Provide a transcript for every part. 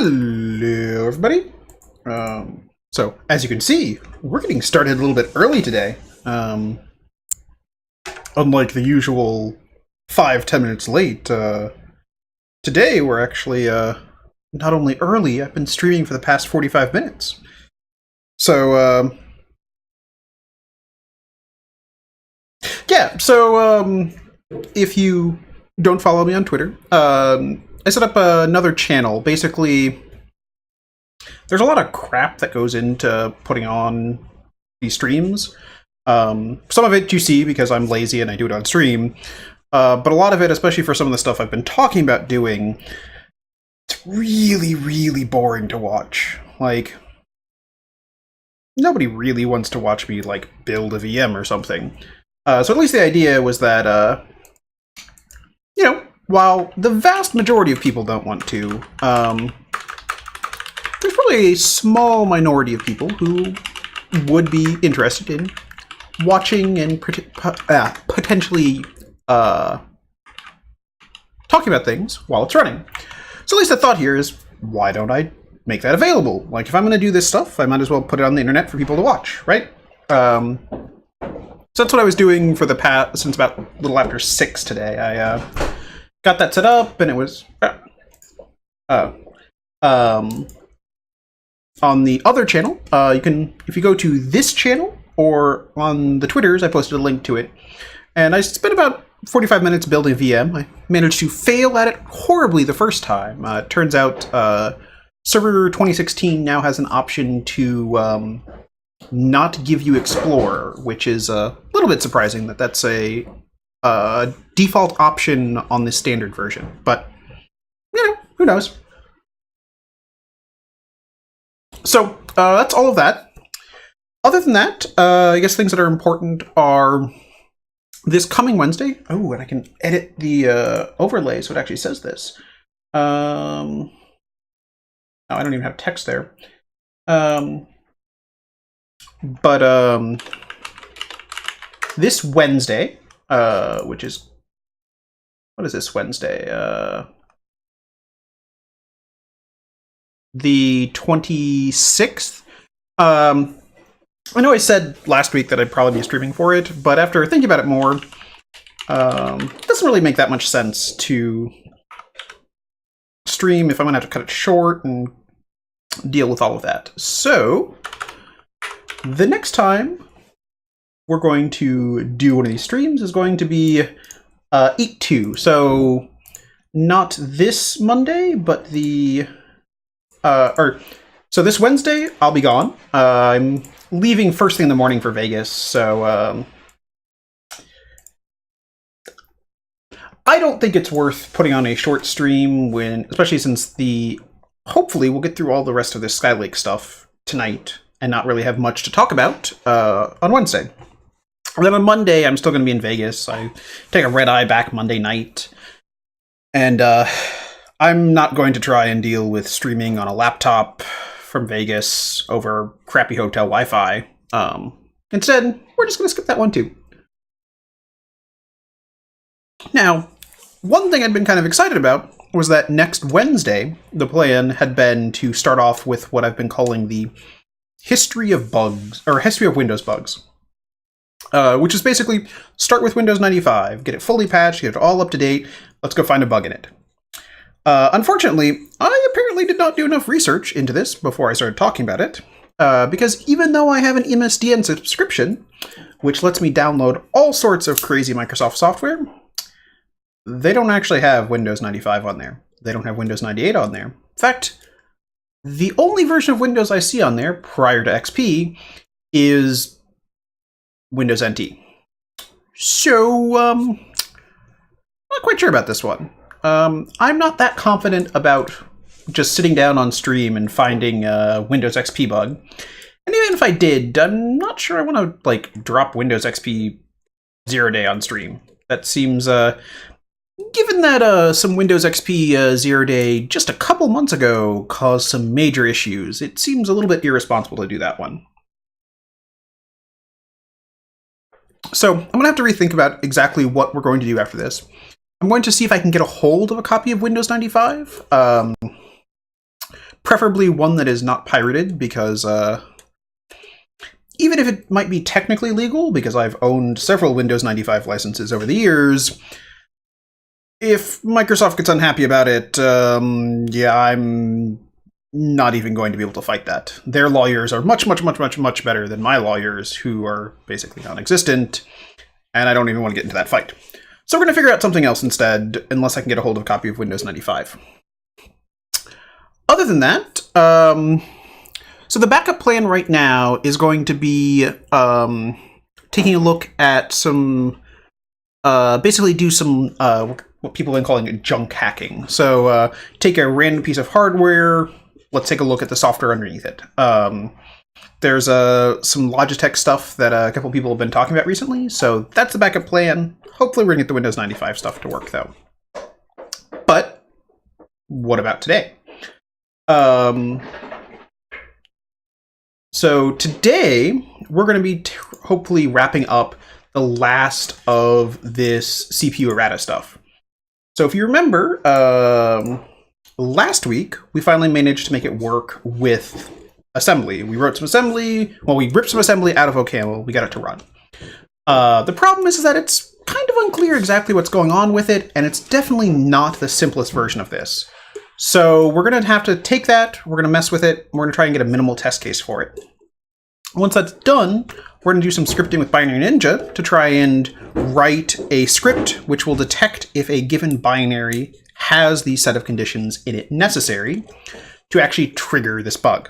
Hello, everybody. So, as you can see, we're getting started a little bit early today. Unlike the usual 5-10 minutes late, today we're actually not only early, I've been streaming for the past 45 minutes. So, if you don't follow me on Twitter, I set up another channel. Basically, there's a lot of crap that goes into putting on these streams. Some of it you see because I'm lazy and I do it on stream. But a lot of it, especially for some of the stuff I've been talking about doing, it's really, really boring to watch. Like, nobody really wants to watch me, like, build a VM or something. So at least the idea was that, while the vast majority of people don't want to, there's probably a small minority of people who would be interested in watching and potentially talking about things while it's running. So at least the thought here is, why don't I make that available? Like, if I'm going to do this stuff, I might as well put it on the internet for people to watch, right? So that's what I was doing for the past, since about a little after 6 today. I got that set up, and it was on the other channel. You can, if you go to this channel or on the Twitters, I posted a link to it, and I spent about 45 minutes building a VM. I managed to fail at it horribly the first time. It turns out Server 2016 now has an option to not give you Explorer, which is a little bit surprising that that's a default option on the standard version. But, who knows? So, that's all of that. Other than that, I guess things that are important are this coming Wednesday. Oh, and I can edit the overlay so it actually says this. Oh, I don't even have text there. But this Wednesday, which is, what is this Wednesday? The 26th. I know I said last week that I'd probably be streaming for it, but after thinking about it more, it doesn't really make that much sense to stream if I'm going to have to cut it short and deal with all of that. So, the next time we're going to do one of these streams is going to be 8/2. So, not this Monday, but the... So this Wednesday, I'll be gone. I'm leaving first thing in the morning for Vegas, so I don't think it's worth putting on a short stream when, especially since hopefully we'll get through all the rest of this Skylake stuff tonight and not really have much to talk about on Wednesday. And then on Monday, I'm still going to be in Vegas. I take a red eye back Monday night, and I'm not going to try and deal with streaming on a laptop from Vegas over crappy hotel Wi-Fi. Instead, we're just going to skip that one too. Now, one thing I'd been kind of excited about was that next Wednesday, the plan had been to start off with what I've been calling the history of bugs, or history of Windows bugs. Which is basically start with Windows 95, get it fully patched, get it all up to date, let's go find a bug in it. Unfortunately, I apparently did not do enough research into this before I started talking about it, because even though I have an MSDN subscription, which lets me download all sorts of crazy Microsoft software, they don't actually have Windows 95 on there. They don't have Windows 98 on there. In fact, the only version of Windows I see on there prior to XP is Windows NT. So, not quite sure about this one. I'm not that confident about just sitting down on stream and finding a Windows XP bug. And even if I did, I'm not sure I want to, like, drop Windows XP 0-day on stream. That seems, given that some Windows XP 0-day just a couple months ago caused some major issues, it seems a little bit irresponsible to do that one. So I'm going to have to rethink about exactly what we're going to do after this. I'm going to see if I can get a hold of a copy of Windows 95. Preferably one that is not pirated, because even if it might be technically legal, because I've owned several Windows 95 licenses over the years, if Microsoft gets unhappy about it, yeah, I'm not even going to be able to fight that. Their lawyers are much, much, much, much, much better than my lawyers, who are basically non-existent, and I don't even want to get into that fight. So we're going to figure out something else instead, unless I can get a hold of a copy of Windows 95. Other than that, so the backup plan right now is going to be taking a look at some, basically do some, what people have been calling junk hacking. So take a random piece of hardware, let's take a look at the software underneath it. There's some Logitech stuff that a couple people have been talking about recently, so that's the backup plan. Hopefully we're going to get the Windows 95 stuff to work, though. But what about today? So today we're going to be hopefully wrapping up the last of this CPU errata stuff. So if you remember, last week we finally managed to make it work with assembly. We wrote some assembly, well, we ripped some assembly out of OCaml, we got it to run. The problem is that it's kind of unclear exactly what's going on with it, and it's definitely not the simplest version of this. So we're going to have to take that, we're going to mess with it, we're going to try and get a minimal test case for it. Once that's done, we're going to do some scripting with Binary Ninja to try and write a script which will detect if a given binary has the set of conditions in it necessary to actually trigger this bug.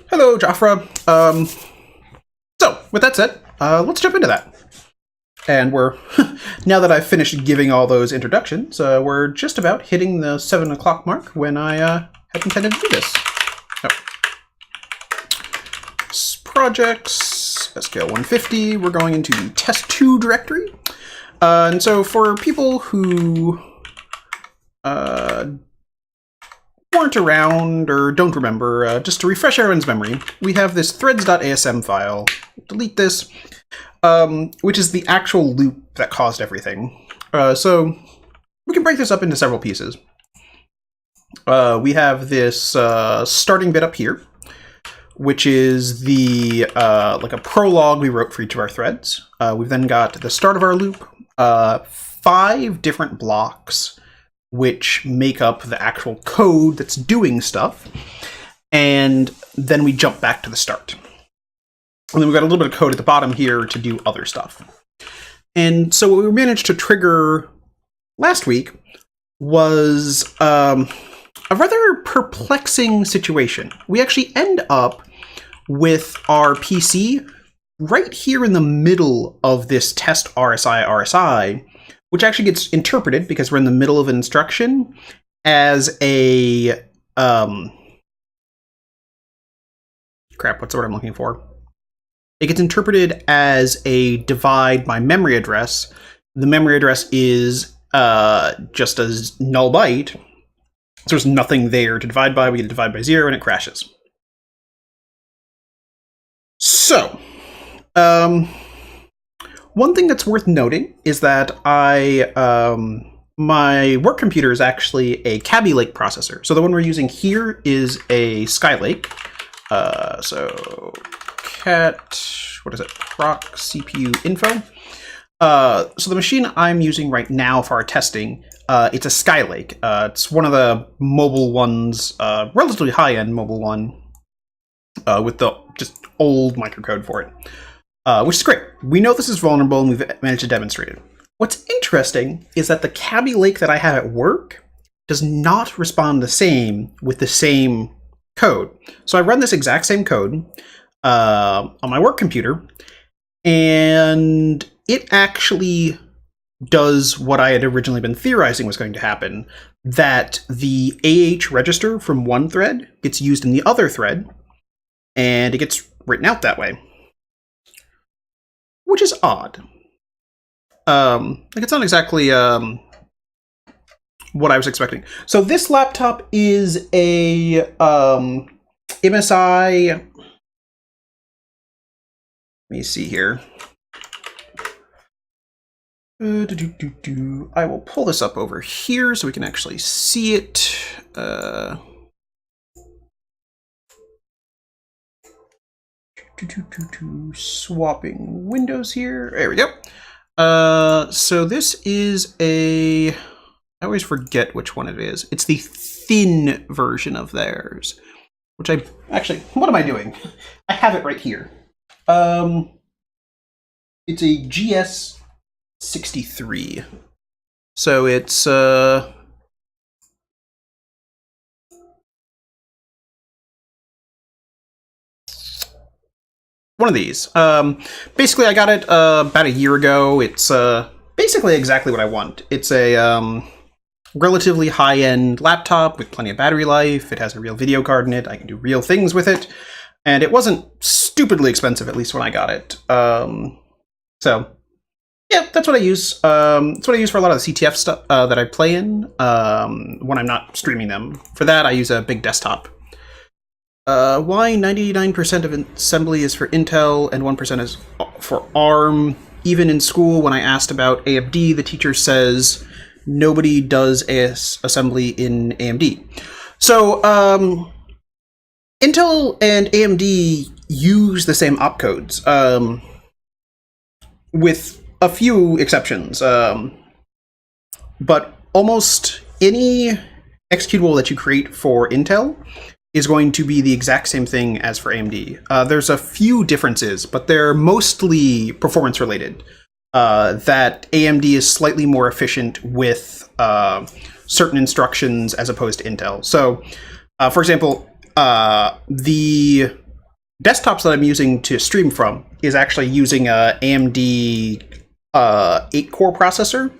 Hello, Jafra. So, with that said, let's jump into that. And we're, now that I've finished giving all those introductions, we're just about hitting the 7 o'clock mark when I had intended to do this. Oh. Projects, SKL 150, we're going into the test2 directory. And so for people who weren't around or don't remember, just to refresh everyone's memory, we have this threads.asm file. Delete this, which is the actual loop that caused everything. So we can break this up into several pieces. We have this starting bit up here, which is the like a prologue we wrote for each of our threads. We've then got the start of our loop, 5 different blocks which make up the actual code that's doing stuff, and then we jump back to the start. And then we've got a little bit of code at the bottom here to do other stuff. And so what we managed to trigger last week was a rather perplexing situation. We actually end up with our PC right here in the middle of this test RSI, which actually gets interpreted, because we're in the middle of an instruction, as a, crap, what's the word I'm looking for? It gets interpreted as a divide by memory address. The memory address is just a null byte, so there's nothing there to divide by. We get to divide by 0 and it crashes. So, one thing that's worth noting is that my work computer is actually a Kaby Lake processor. So the one we're using here is a Skylake. So cat, what is it? Proc CPU info. So the machine I'm using right now for our testing, it's a Skylake. It's one of the mobile ones, relatively high-end mobile one, with the just old microcode for it. Which is great. We know this is vulnerable and we've managed to demonstrate it. What's interesting is that the Kaby Lake that I have at work does not respond the same with the same code. So I run this exact same code on my work computer, and it actually does what I had originally been theorizing was going to happen, that the AH register from one thread gets used in the other thread, and it gets written out that way. Which is odd. Like, it's not exactly what I was expecting. So this laptop is a MSI. Let me see here. I will pull this up over here so we can actually see it. Swapping windows here. There we go. So this is a... I always forget which one it is. It's the thin version of theirs, which I... Actually, what am I doing? I have it right here. It's a GS63. So it's... one of these. Basically, I got it about a year ago. It's basically exactly what I want. It's a relatively high-end laptop with plenty of battery life. It has a real video card in it. I can do real things with it. And it wasn't stupidly expensive, at least when I got it. So, yeah, that's what I use. That's what I use for a lot of the CTF stuff that I play in when I'm not streaming them. For that, I use a big desktop. Why 99% of assembly is for Intel and 1% is for ARM. Even in school, when I asked about AMD, the teacher says nobody does assembly in AMD. So, Intel and AMD use the same opcodes, with a few exceptions. But almost any executable that you create for Intel is going to be the exact same thing as for AMD. There's a few differences, but they're mostly performance related. That AMD is slightly more efficient with certain instructions as opposed to Intel. So, for example, the desktops that I'm using to stream from is actually using a AMD 8-core processor,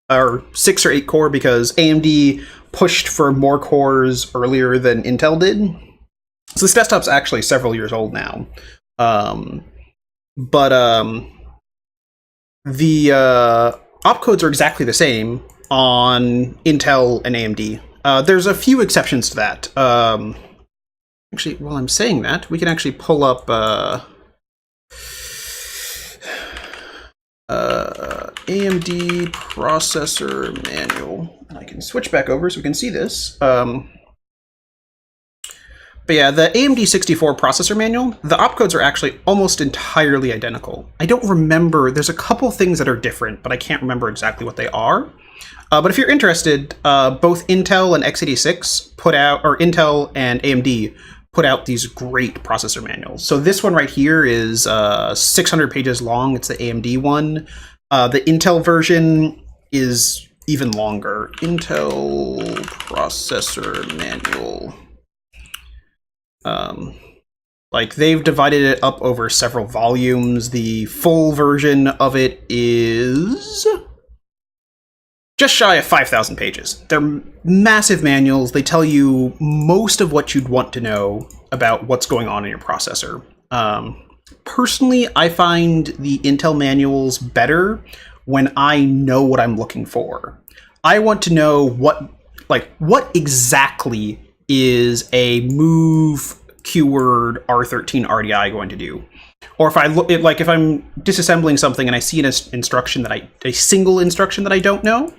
or 6 or 8 core, because AMD pushed for more cores earlier than Intel did. So this desktop's actually several years old now. The opcodes are exactly the same on Intel and AMD. There's a few exceptions to that. Actually, while I'm saying that, we can actually pull up AMD processor manual. I can switch back over so we can see this. But yeah, the AMD 64 processor manual, the opcodes are actually almost entirely identical. I don't remember, there's a couple things that are different, but I can't remember exactly what they are. But if you're interested, both Intel and x86 put out, or Intel and AMD put out these great processor manuals. So this one right here is 600 pages long. It's the AMD one. The Intel version is even longer. Intel processor manual. Like, they've divided it up over several volumes. The full version of it is just shy of 5,000 pages. They're massive manuals. They tell you most of what you'd want to know about what's going on in your processor. Personally, I find the Intel manuals better when I know what I'm looking for. I want to know what exactly is a move keyword R13 RDI going to do. Or if I look at, like, if I'm disassembling something and I see an instruction that a single instruction that I don't know,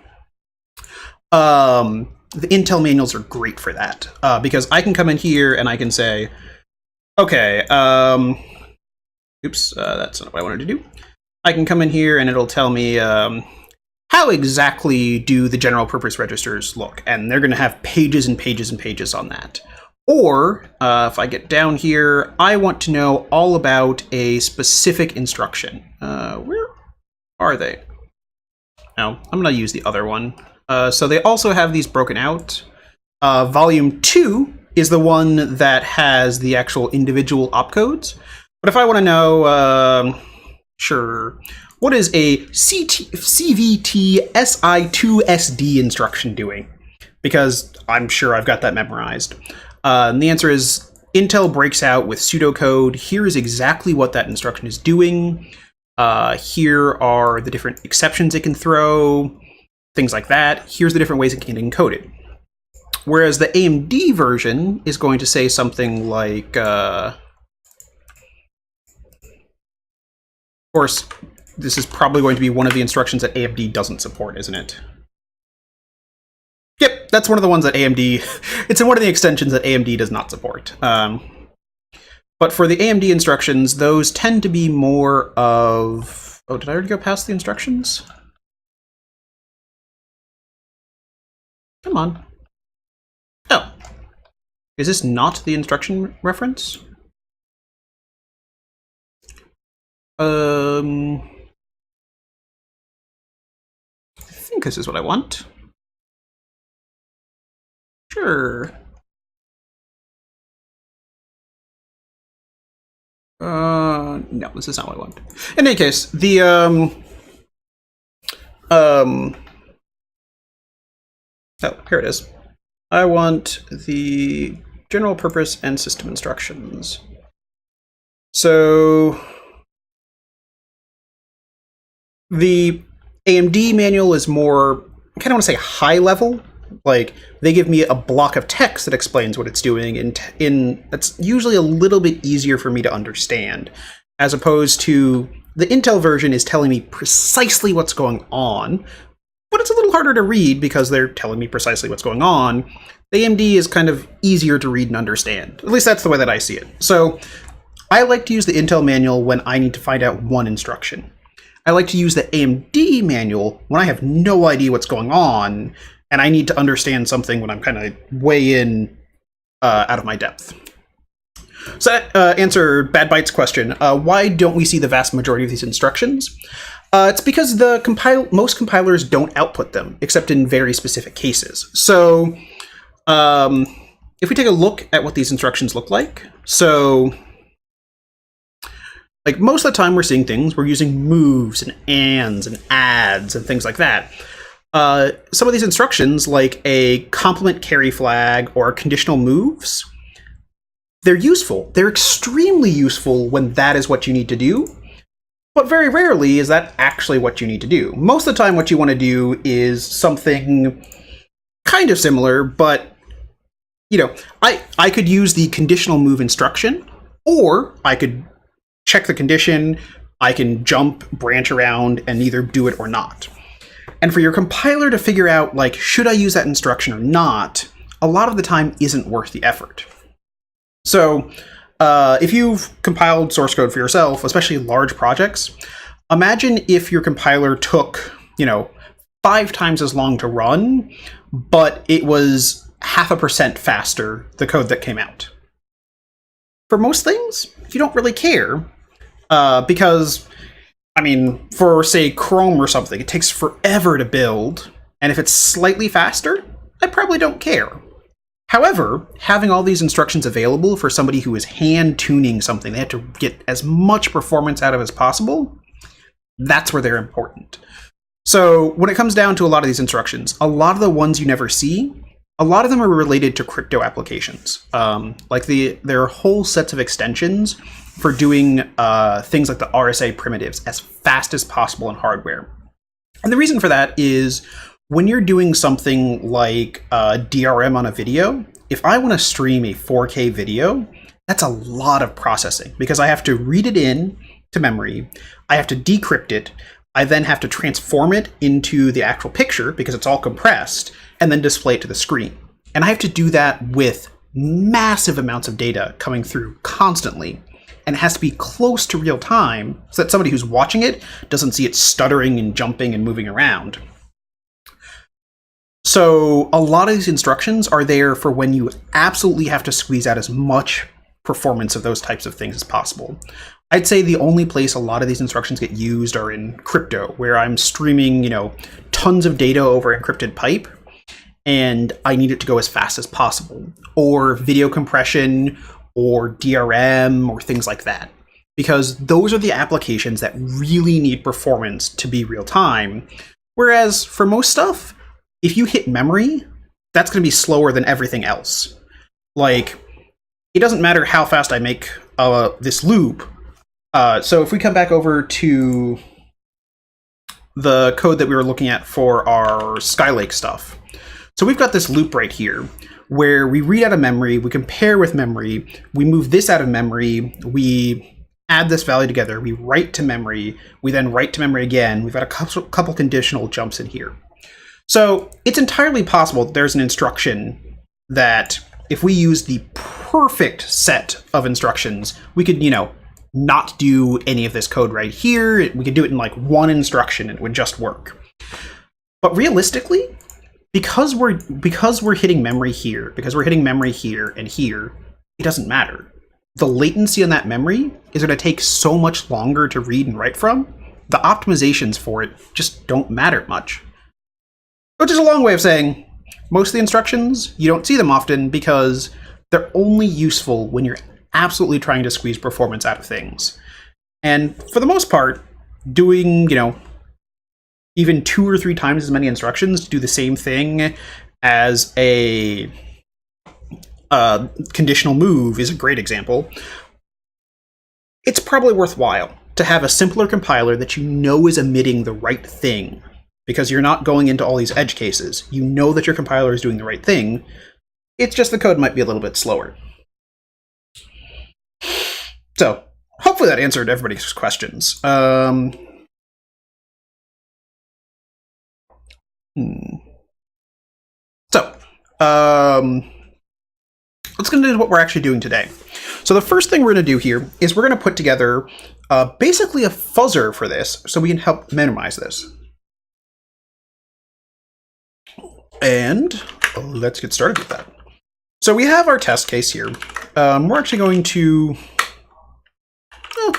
the Intel manuals are great for that, because I can come in here and I can say, okay, oops, that's not what I wanted to do. I can come in here and it'll tell me how exactly do the general purpose registers look, and they're going to have pages and pages and pages on that. Or, if I get down here, I want to know all about a specific instruction. Where are they? No, I'm going to use the other one. So they also have these broken out. Volume 2 is the one that has the actual individual opcodes. But if I want to know, sure, what is a CVT SI2SD instruction doing? Because I'm sure I've got that memorized. And the answer is Intel breaks out with pseudocode. Here is exactly what that instruction is doing. Here are the different exceptions it can throw, things like that. Here's the different ways it can encode it. Whereas the AMD version is going to say something like, of course, this is probably going to be one of the instructions that AMD doesn't support, isn't it? Yep, that's one of the ones that AMD... It's in one of the extensions that AMD does not support. But for the AMD instructions, those tend to be more of... Oh, did I already go past the instructions? Come on. Oh. Is this not the instruction reference? I think this is what I want. Sure. No, this is not what I want. In any case, the oh, here it is. I want the general purpose and system instructions. So the AMD manual is more, I kind of want to say high level. Like, they give me a block of text that explains what it's doing, and that's usually a little bit easier for me to understand, as opposed to the Intel version is telling me precisely what's going on, but it's a little harder to read because they're telling me precisely what's going on. The AMD is kind of easier to read and understand. At least that's the way that I see it. So I like to use the Intel manual when I need to find out one instruction. I like to use the AMD manual when I have no idea what's going on, and I need to understand something when I'm kind of way in out of my depth. So that answered Bad Byte's question. Why don't we see the vast majority of these instructions? It's because most compilers don't output them, except in very specific cases. So if we take a look at what these instructions look like, so like most of the time we're seeing things, we're using moves and ands and adds and things like that. Some of these instructions, like a complement carry flag or conditional moves, they're useful. They're extremely useful when that is what you need to do, but very rarely is that actually what you need to do. Most of the time what you want to do is something kind of similar, but, you know, I could use the conditional move instruction, or I could check the condition, I can jump, branch around, and either do it or not. And for your compiler to figure out, like, should I use that instruction or not, a lot of the time isn't worth the effort. So if you've compiled source code for yourself, especially large projects, imagine if your compiler took, 5 times as long to run, but it was 0.5% faster, the code that came out. For most things, you don't really care, because for, say, Chrome or something, it takes forever to build, and if it's slightly faster, I probably don't care. However, having all these instructions available for somebody who is hand-tuning something, they have to get as much performance out of as possible, that's where they're important. So when it comes down to a lot of these instructions, a lot of the ones you never see, a lot of them are related to crypto applications. There are whole sets of extensions for doing things like the RSA primitives as fast as possible in hardware. And the reason for that is when you're doing something like DRM on a video, if I want to stream a 4K video, that's a lot of processing because I have to read it in to memory, I have to decrypt it, I then have to transform it into the actual picture because it's all compressed, and then display it to the screen. And I have to do that with massive amounts of data coming through constantly. And it has to be close to real time so that somebody who's watching it doesn't see it stuttering and jumping and moving around. So a lot of these instructions are there for when you absolutely have to squeeze out as much performance of those types of things as possible. I'd say the only place a lot of these instructions get used are in crypto, where I'm streaming, tons of data over encrypted pipe, and I need it to go as fast as possible, or video compression, or DRM, or things like that. Because those are the applications that really need performance to be real time. Whereas for most stuff, if you hit memory, that's going to be slower than everything else. Like, it doesn't matter how fast I make this loop. So if we come back over to the code that we were looking at for our Skylake stuff. So we've got this loop right here where we read out of memory, we compare with memory, we move this out of memory, we add this value together, we write to memory, we then write to memory again. We've got a couple conditional jumps in here. So it's entirely possible that there's an instruction that if we use the perfect set of instructions, we could, not do any of this code right here. We could do it in like one instruction and it would just work. But realistically, because we're hitting memory here, and here, it doesn't matter. The latency on that memory is going to take so much longer to read and write from. The optimizations for it just don't matter much. Which is a long way of saying most of the instructions, you don't see them often because they're only useful when you're absolutely trying to squeeze performance out of things. And for the most part, doing, even 2 or 3 times as many instructions to do the same thing as a conditional move is a great example. It's probably worthwhile to have a simpler compiler that you know is emitting the right thing, because you're not going into all these edge cases. You know that your compiler is doing the right thing. It's just the code might be a little bit slower. So hopefully that answered everybody's questions. So let's get into what we're actually doing today. So the first thing we're going to do here is we're going to put together basically a fuzzer for this so we can help minimize this. And let's get started with that. So we have our test case here. We're actually going to,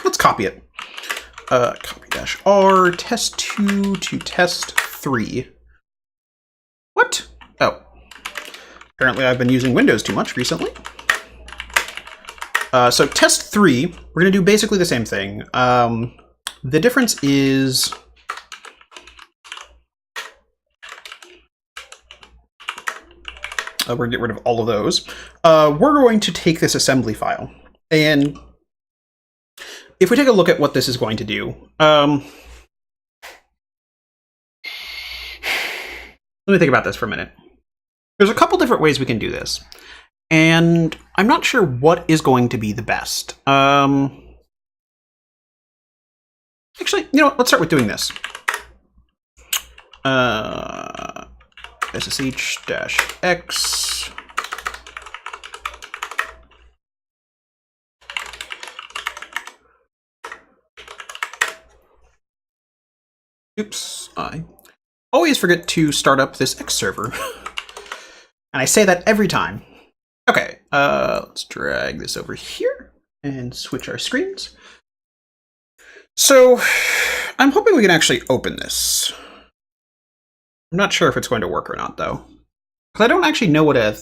let's copy it. Copy-r test2 to test3. What? Oh. Apparently I've been using Windows too much recently. So test3, we're going to do basically the same thing. The difference is we're going to get rid of all of those. We're going to take this assembly file. And if we take a look at what this is going to do, let me think about this for a minute. There's a couple different ways we can do this. And I'm not sure what is going to be the best. Actually, let's start with doing this. SSH-X. Oops, I always forget to start up this X server. And I say that every time. Okay, let's drag this over here and switch our screens. So I'm hoping we can actually open this. I'm not sure if it's going to work or not, though. Because I don't actually know what a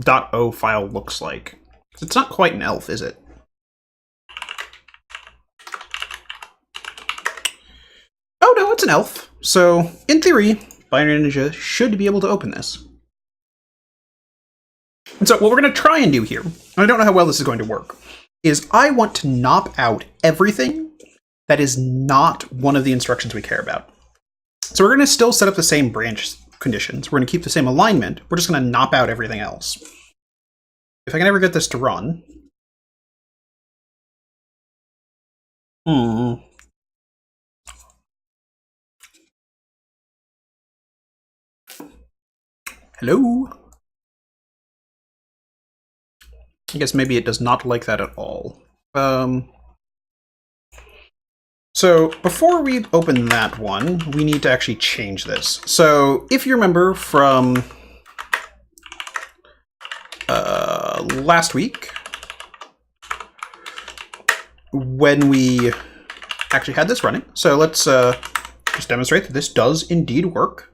.o file looks like. It's not quite an ELF, is it? Oh, no, it's an ELF. So, in theory, Binary Ninja should be able to open this. And so what we're going to try and do here, and I don't know how well this is going to work, is I want to knock out everything that is not one of the instructions we care about. So we're going to still set up the same branch conditions. We're going to keep the same alignment. We're just going to knock out everything else. If I can ever get this to run. Hello? I guess maybe it does not like that at all. So before we open that one, we need to actually change this. So if you remember from last week, when we actually had this running, so let's just demonstrate that this does indeed work.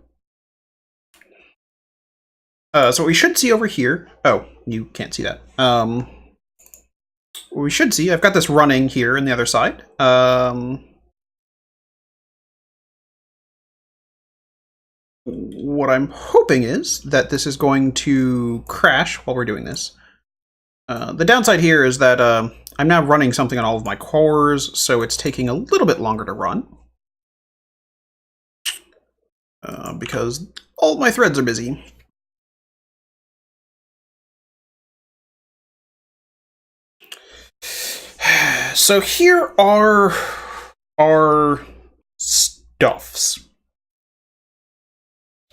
So what we should see over here, oh, you can't see that. What we should see, I've got this running here on the other side. What I'm hoping is that this is going to crash while we're doing this. The downside here is that I'm now running something on all of my cores, so it's taking a little bit longer to run. Because all my threads are busy. So here are our stuffs.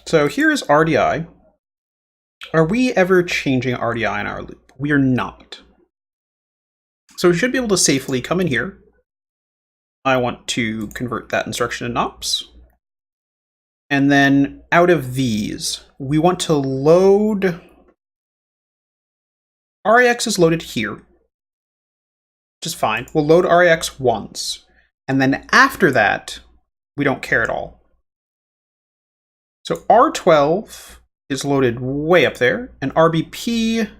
So here's RDI. Are we ever changing RDI in our loop? We are not. So we should be able to safely come in here. I want to convert that instruction to NOPS. And then out of these, we want to load... RAX is loaded here, which is fine. We'll load RAX once. And then after that, we don't care at all. So R12 is loaded way up there, and RBP...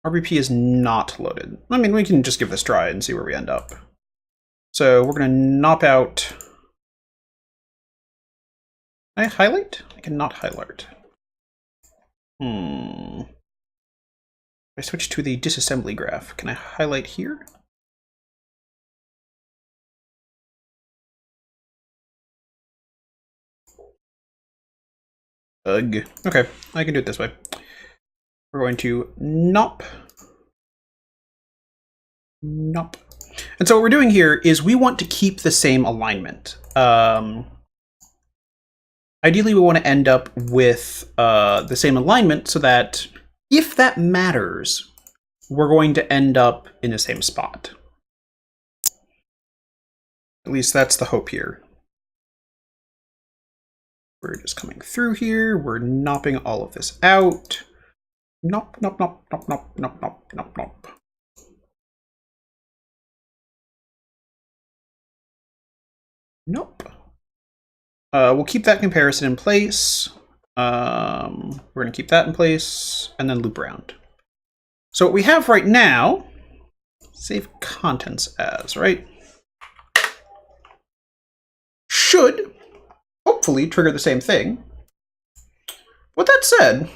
RBP is not loaded. I mean, we can just give this a try and see where we end up. So we're going to nop out... Can I highlight? I cannot highlight. If I switch to the disassembly graph, can I highlight here? Ugh. Okay, I can do it this way. We're going to nop. Nop. And so what we're doing here is we want to keep the same alignment. Ideally, we want to end up with the same alignment so that if that matters, we're going to end up in the same spot. At least that's the hope here. We're just coming through here. We're knopping all of this out. Nop, nop, nop, nop, nop, nop, nop, nop, nop. Nope. We'll keep that comparison in place. We're going to keep that in place and then loop around. So what we have right now, save contents as, right? Should hopefully trigger the same thing. With that said,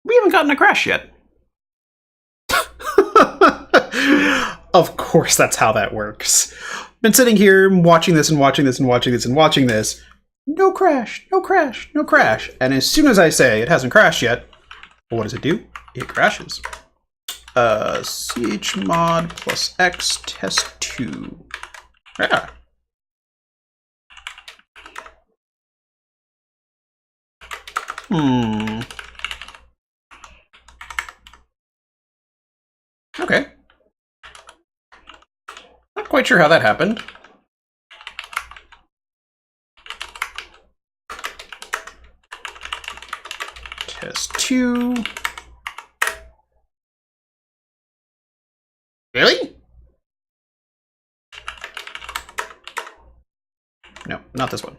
we haven't gotten a crash yet. Of course, that's how that works. Been sitting here watching this and watching this and watching this and watching this. No crash, no crash, no crash. And as soon as I say it hasn't crashed yet, what does it do? It crashes. Chmod plus x test2. Yeah. Okay. Not quite sure how that happened. Test 2. Really? No, not this one.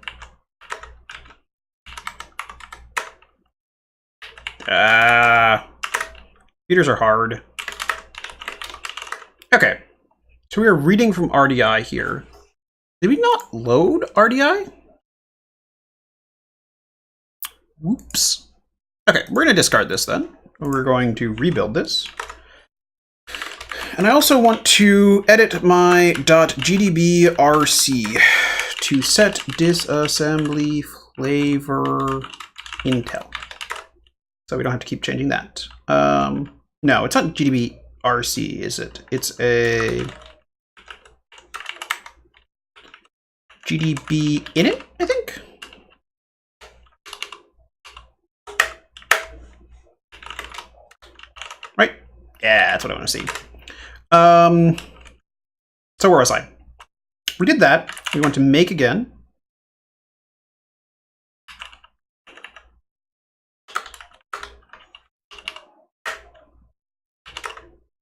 Computers are hard. Okay. So we are reading from RDI here. Did we not load RDI? Whoops. Okay, we're going to discard this then. We're going to rebuild this. And I also want to edit my .gdbrc to set disassembly flavor Intel. So we don't have to keep changing that. No, it's not GDBRC, is it? It's a GDB init, I think? Right? Yeah, that's what I want to see. So where was I? We did that. We want to make again.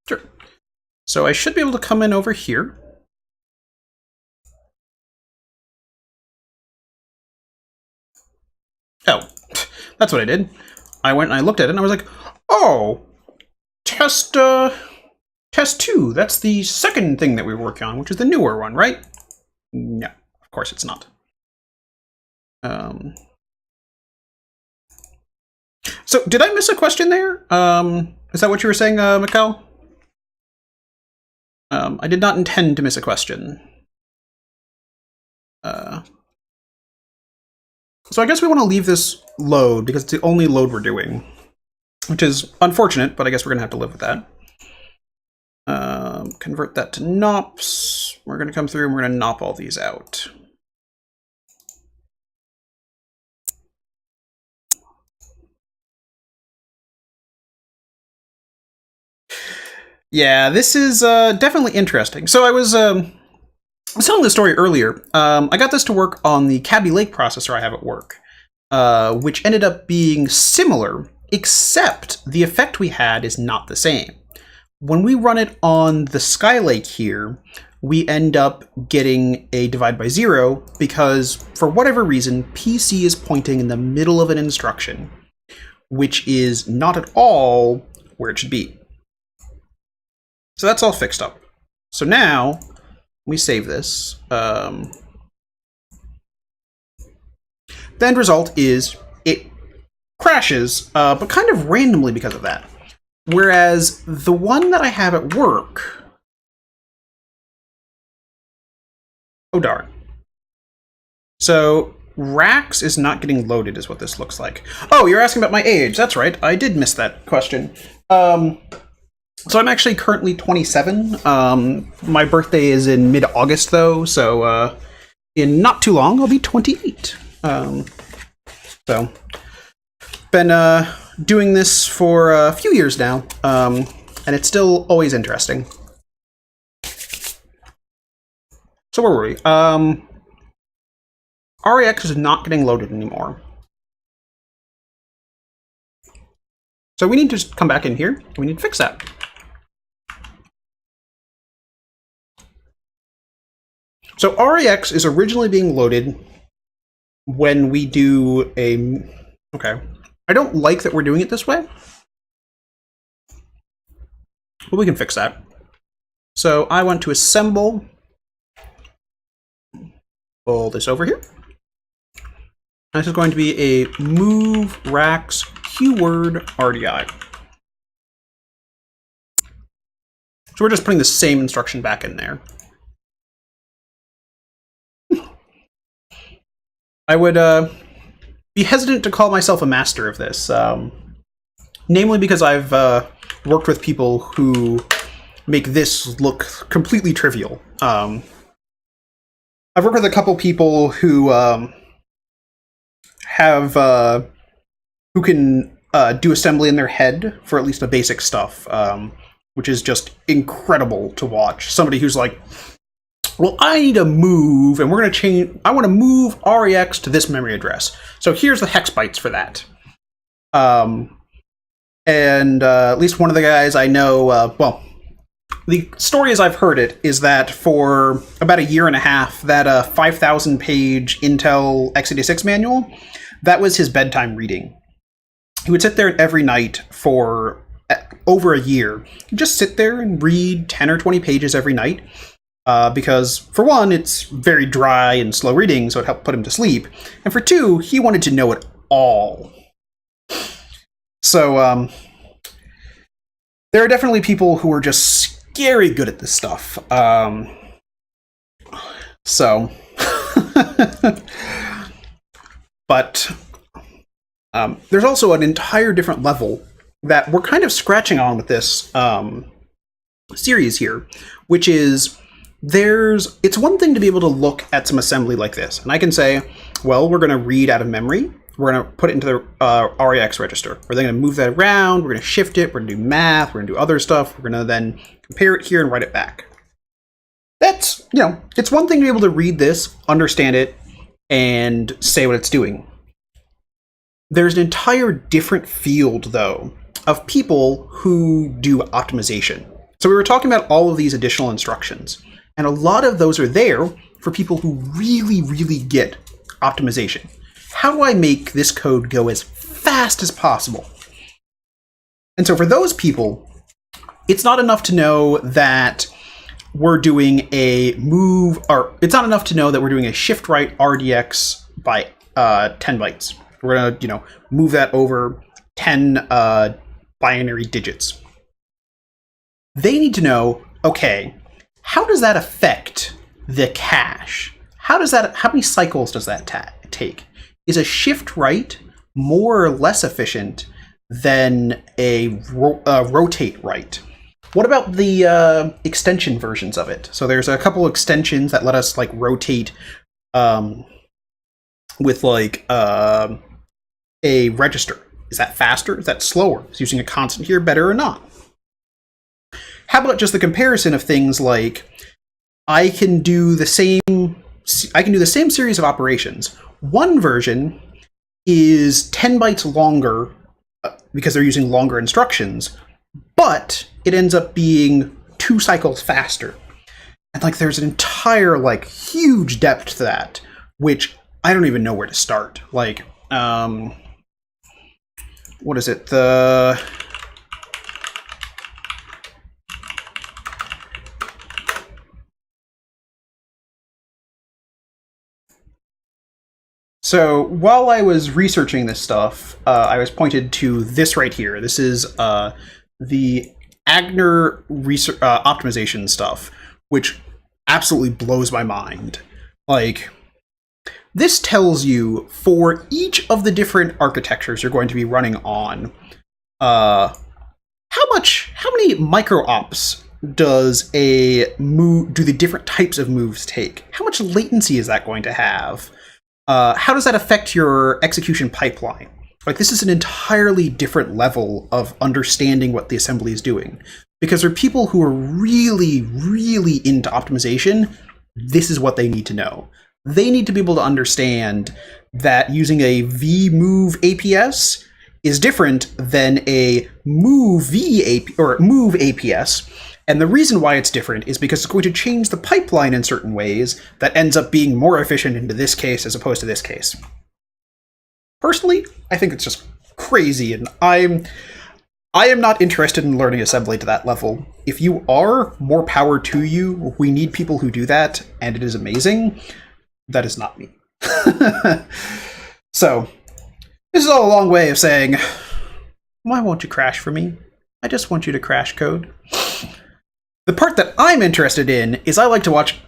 Sure. So I should be able to come in over here. Oh, that's what I did. I went and I looked at it and I was like, oh, test 2. That's the second thing that we were working on, which is the newer one, right? No, of course it's not. So did I miss a question there? Is that what you were saying, Mikkel? I did not intend to miss a question. So I guess we want to leave this load because it's the only load we're doing, which is unfortunate, but I guess we're going to have to live with that. Convert that to nops. We're going to come through and we're going to nop all these out. Yeah, this is definitely interesting. So I was telling the story earlier. I got this to work on the Kaby Lake processor I have at work, which ended up being similar, except the effect we had is not the same. When we run it on the Skylake here, we end up getting a divide by 0 because, for whatever reason, PC is pointing in the middle of an instruction, which is not at all where it should be. So that's all fixed up. So now, we save this. The end result is it crashes, but kind of randomly because of that. Whereas the one that I have at work... Oh, darn. So, Rax is not getting loaded is what this looks like. Oh, you're asking about my age. That's right. I did miss that question. So I'm actually currently 27. My birthday is in mid-August, though, so in not too long, I'll be 28. So, been doing this for a few years now, and it's still always interesting. So where were we? REX is not getting loaded anymore. So we need to just come back in here. We need to fix that. So REX is originally being loaded when we do a... Okay. I don't like that we're doing it this way, but we can fix that. So I want to assemble, pull this over here. This is going to be a move Rax keyword RDI. So we're just putting the same instruction back in there. I would be hesitant to call myself a master of this, namely because I've worked with people who make this look completely trivial. I've worked with a couple people who who can do assembly in their head for at least the basic stuff, which is just incredible to watch. Somebody who's like, well, I need to move, and we're going to change. I want to move REX to this memory address. So here's the hex bytes for that. And at least one of the guys I know, well, the story as I've heard it is that for about a year and a half, that 5,000-page Intel x86 manual, that was his bedtime reading. He would sit there every night for over a year. He'd just sit there and read 10 or 20 pages every night. Because, for one, it's very dry and slow reading, so it helped put him to sleep. And for two, he wanted to know it all. So, there are definitely people who are just scary good at this stuff. But there's also an entire different level that we're kind of scratching on with this series here, which is... it's one thing to be able to look at some assembly like this, and I can say, well, we're going to read out of memory, we're going to put it into the REX register, we're then going to move that around, we're going to shift it, we're going to do math, we're going to do other stuff, we're going to then compare it here and write it back. That's, it's one thing to be able to read this, understand it, and say what it's doing. There's an entire different field, though, of people who do optimization. So we were talking about all of these additional instructions. And a lot of those are there for people who really, really get optimization. How do I make this code go as fast as possible? And so for those people, it's not enough to know that we're doing a move, or it's not enough to know that we're doing a shift right RDX by 10 bytes. We're going to, move that over 10 binary digits. They need to know, okay, how does that affect the cache? How many cycles does that take? is a shift right more or less efficient than a rotate right? What about the extension versions of it? So there's a couple extensions that let us like rotate with like a register. Is that faster? Is that slower? Is using a constant here better or not? How about just the comparison of things like I can do the same series of operations. One version is 10 bytes longer because they're using longer instructions, but it ends up being 2 cycles faster. And like there's an entire like huge depth to that, which I don't even know where to start. Like what is it? So while I was researching this stuff, I was pointed to this right here. This is the Agner optimization stuff, which absolutely blows my mind. Like, this tells you for each of the different architectures you're going to be running on, how many micro ops do the different types of moves take? How much latency is that going to have? How does that affect your execution pipeline? Like, this is an entirely different level of understanding what the assembly is doing. Because there are people who are really, really into optimization. This is what they need to know. They need to be able to understand that using a vmove APS is different than a move APS. And the reason why it's different is because it's going to change the pipeline in certain ways that ends up being more efficient into this case as opposed to this case. Personally, I think it's just crazy, and I am not interested in learning assembly to that level. If you are, more power to you. We need people who do that, and it is amazing. That is not me. So, this is all a long way of saying, why won't you crash for me? I just want you to crash code. The part that I'm interested in is I like to watch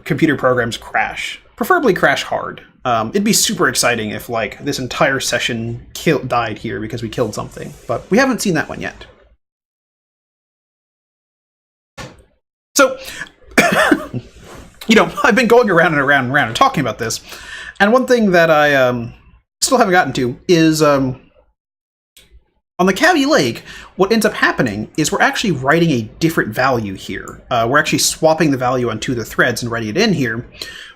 computer programs crash, preferably crash hard. It'd be super exciting if like this entire session died here because we killed something, but we haven't seen that one yet. So, I've been going around and around and around and talking about this, and one thing that I still haven't gotten to is on the Kaby Lake, what ends up happening is we're actually writing a different value here. We're actually swapping the value on 2 of the threads and writing it in here,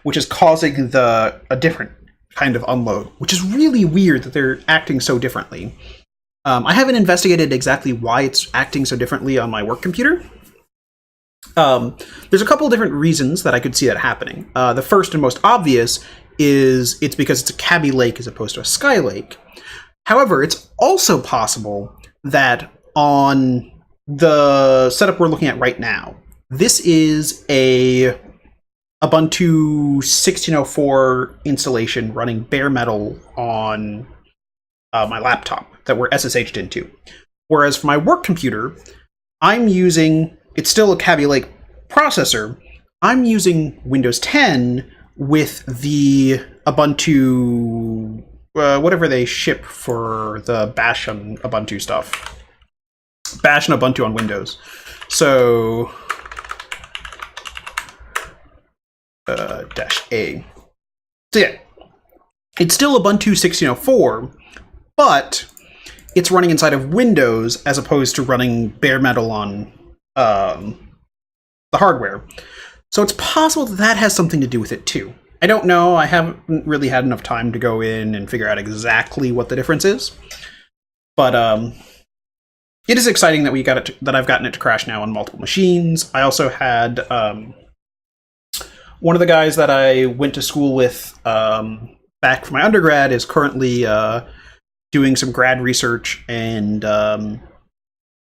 which is causing a different kind of unload, which is really weird that they're acting so differently. I haven't investigated exactly why it's acting so differently on my work computer. There's a couple of different reasons that I could see that happening. The first and most obvious is it's because it's a Kaby Lake as opposed to a Sky Lake. However, it's also possible that on the setup we're looking at right now, this is a Ubuntu 16.04 installation running bare metal on my laptop that we're SSH'd into. Whereas for my work computer, it's still a Kaby Lake processor. I'm using Windows 10 with the Ubuntu whatever they ship for the Bash on Ubuntu stuff. Bash and Ubuntu on Windows. So, -A. So yeah, it's still Ubuntu 16.04, but it's running inside of Windows as opposed to running bare metal on the hardware. So it's possible that has something to do with it too. I don't know. I haven't really had enough time to go in and figure out exactly what the difference is. But it is exciting that that I've gotten it to crash now on multiple machines. I also had one of the guys that I went to school with back from my undergrad is currently doing some grad research, and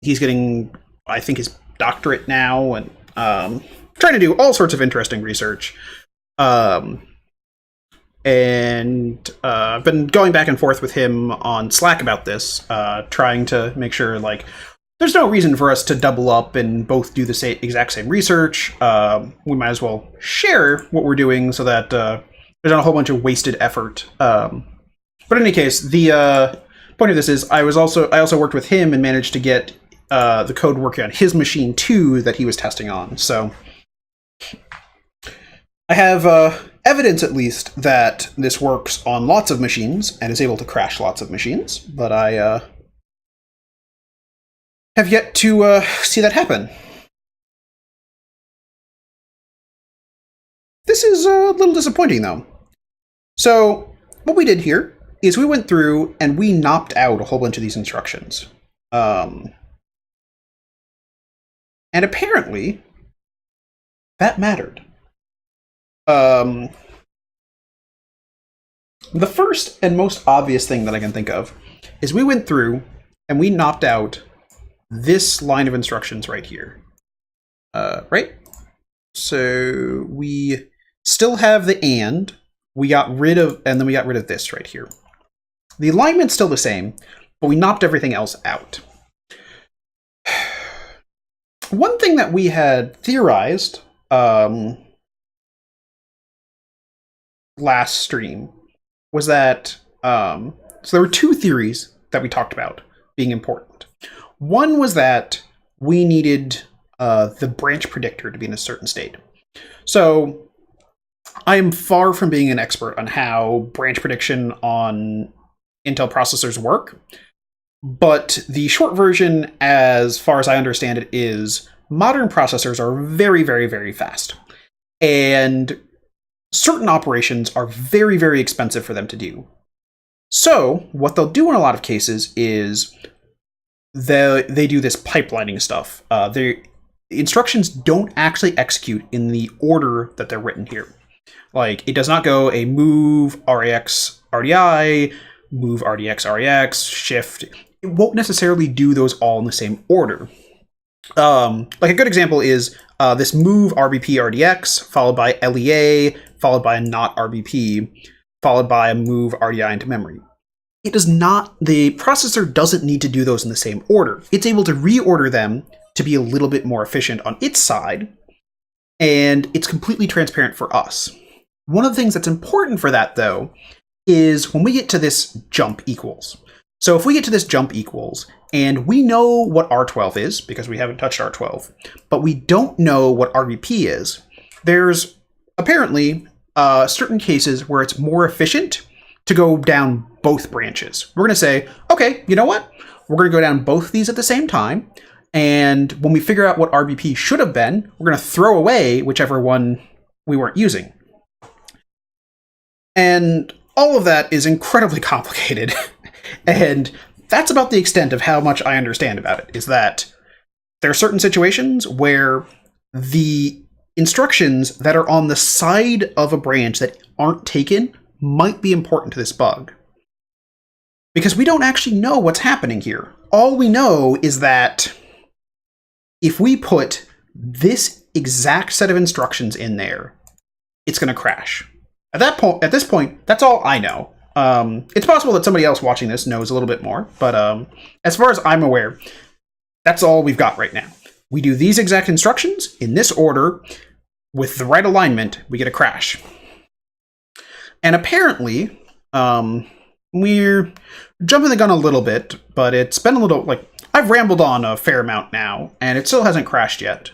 he's getting, I think, his doctorate now, and trying to do all sorts of interesting research. And I've been going back and forth with him on Slack about this, trying to make sure, like, there's no reason for us to double up and both do the exact same research. We might as well share what we're doing so that there's not a whole bunch of wasted effort. But in any case, the point of this is I also worked with him and managed to get the code working on his machine too that he was testing on. So I have evidence, at least, that this works on lots of machines and is able to crash lots of machines, but I have yet to see that happen. This is a little disappointing, though. So what we did here is we went through and we knocked out a whole bunch of these instructions. And apparently, that mattered. The first and most obvious thing that I can think of is we went through and we knocked out this line of instructions right here. Right? So we still have the and. We got rid of, and then we got rid of this right here. The alignment's still the same, but we knocked everything else out. One thing that we had theorized last stream was that, so there were two theories that we talked about being important. One was that we needed the branch predictor to be in a certain state. So I am far from being an expert on how branch prediction on Intel processors work, but the short version, as far as I understand it, is modern processors are very, very, very fast. And certain operations are very, very expensive for them to do. So what they'll do in a lot of cases is they do this pipelining stuff. The instructions don't actually execute in the order that they're written here. Like, it does not go a move RAX RDI, move RDX RAX, shift. It won't necessarily do those all in the same order. Like a good example is this move RBP RDX, followed by LEA, followed by a not RBP, followed by a move RDI into memory. It does not, the processor doesn't need to do those in the same order. It's able to reorder them to be a little bit more efficient on its side, and it's completely transparent for us. One of the things that's important for that, though, is when we get to this jump equals. So if we get to this jump equals, and we know what R12 is, because we haven't touched R12, but we don't know what RBP is, there's apparently certain cases where it's more efficient to go down both branches. We're going to say, okay, you know what? We're going to go down both these at the same time, and when we figure out what RBP should have been, we're going to throw away whichever one we weren't using. And all of that is incredibly complicated. And that's about the extent of how much I understand about it, is that there are certain situations where the instructions that are on the side of a branch that aren't taken might be important to this bug. Because we don't actually know what's happening here. All we know is that if we put this exact set of instructions in there, it's going to crash. At this point, that's all I know. It's possible that somebody else watching this knows a little bit more, but as far as I'm aware, that's all we've got right now. We do these exact instructions in this order with the right alignment, we get a crash. And apparently, we're jumping the gun a little bit, but it's been a little, like, I've rambled on a fair amount now, and it still hasn't crashed yet.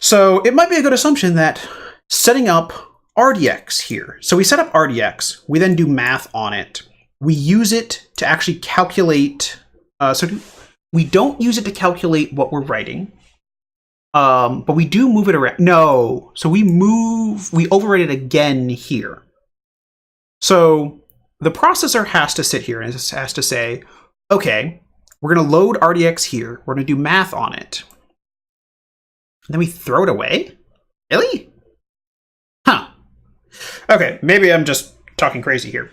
So it might be a good assumption that setting up RDX here. So we set up RDX, we then do math on it. We use it to actually calculate, we don't use it to calculate what we're writing, but we do move it around. No, so we overwrite it again here. So the processor has to sit here and it has to say, okay, we're going to load RDX here. We're going to do math on it. And then we throw it away? Really? Huh. Okay, maybe I'm just talking crazy here.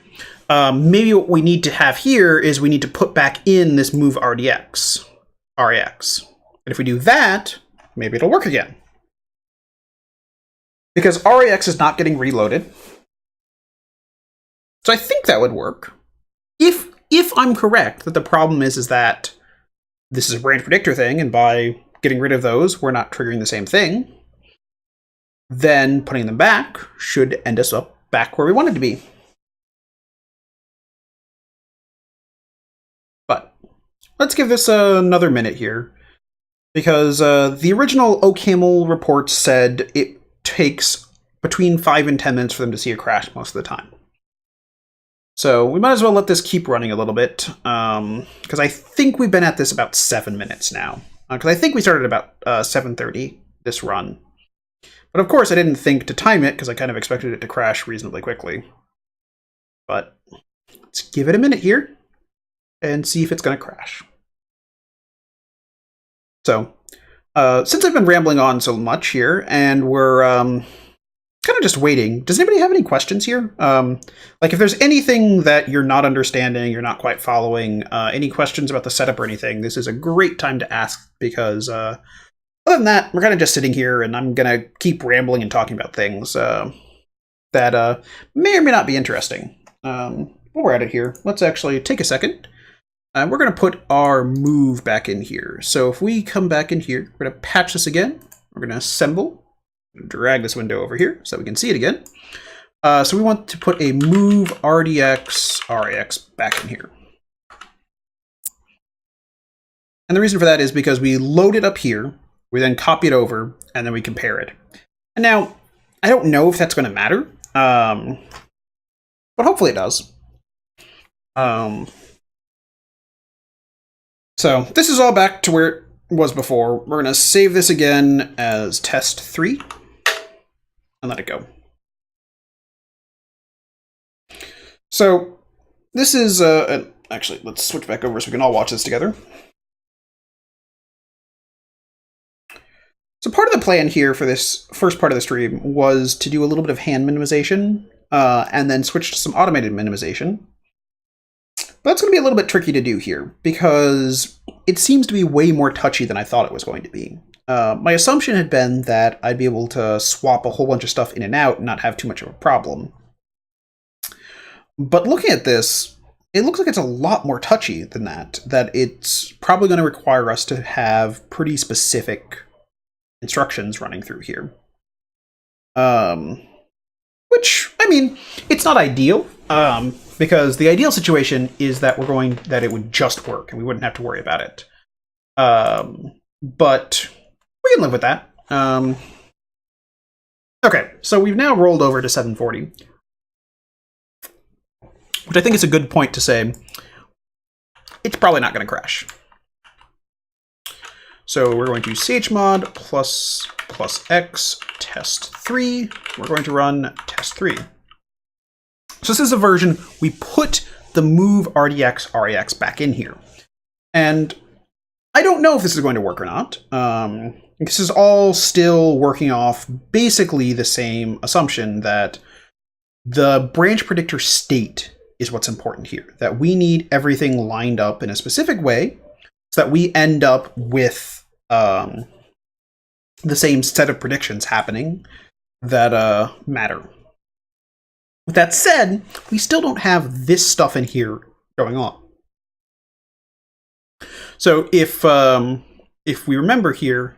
Maybe what we need to have here is we need to put back in this move RDX, RAX. And if we do that, maybe it'll work again. Because RAX is not getting reloaded. So I think that would work. If I'm correct that the problem is that this is a branch predictor thing, and by getting rid of those, we're not triggering the same thing, then putting them back should end us up back where we wanted to be. let's give this another minute here, because the original OCaml report said it takes between 5 and 10 minutes for them to see a crash most of the time. So we might as well let this keep running a little bit, because I think we've been at this about 7 minutes now. Because I think we started about 7:30 this run. But of course I didn't think to time it, because I kind of expected it to crash reasonably quickly. But let's give it a minute here and see if it's going to crash. So, since I've been rambling on so much here, and we're kind of just waiting, does anybody have any questions here? Like, if there's anything that you're not understanding, you're not quite following, any questions about the setup or anything, this is a great time to ask, because other than that, we're kind of just sitting here, and I'm going to keep rambling and talking about things that may or may not be interesting. While we're at it here, let's actually take a second. We're going to put our move back in here. So if we come back in here, we're going to patch this again. We're going to assemble, drag this window over here so we can see it again. So we want to put a move RDX RAX back in here. And the reason for that is because we load it up here, we then copy it over, and then we compare it. And now, I don't know if that's going to matter, but hopefully it does. So this is all back to where it was before. We're going to save this again as test 3 and let it go. So this is, actually, let's switch back over so we can all watch this together. So part of the plan here for this first part of the stream was to do a little bit of hand minimization and then switch to some automated minimization. But that's going to be a little bit tricky to do here, because it seems to be way more touchy than I thought it was going to be. My assumption had been that I'd be able to swap a whole bunch of stuff in and out and not have too much of a problem. But looking at this, it looks like it's a lot more touchy than that, that it's probably going to require us to have pretty specific instructions running through here. Which, I mean, it's not ideal, because the ideal situation is that it would just work and we wouldn't have to worry about it. But we can live with that. Okay, so we've now rolled over to 740, which I think is a good point to say it's probably not going to crash. So we're going to chmod plus x test 3. We're going to run test 3. So this is a version we put the move RDX RAX back in here. And I don't know if this is going to work or not. This is all still working off basically the same assumption that the branch predictor state is what's important here. That we need everything lined up in a specific way so that we end up with the same set of predictions happening that matter. With that said, we still don't have this stuff in here going on. So if we remember here,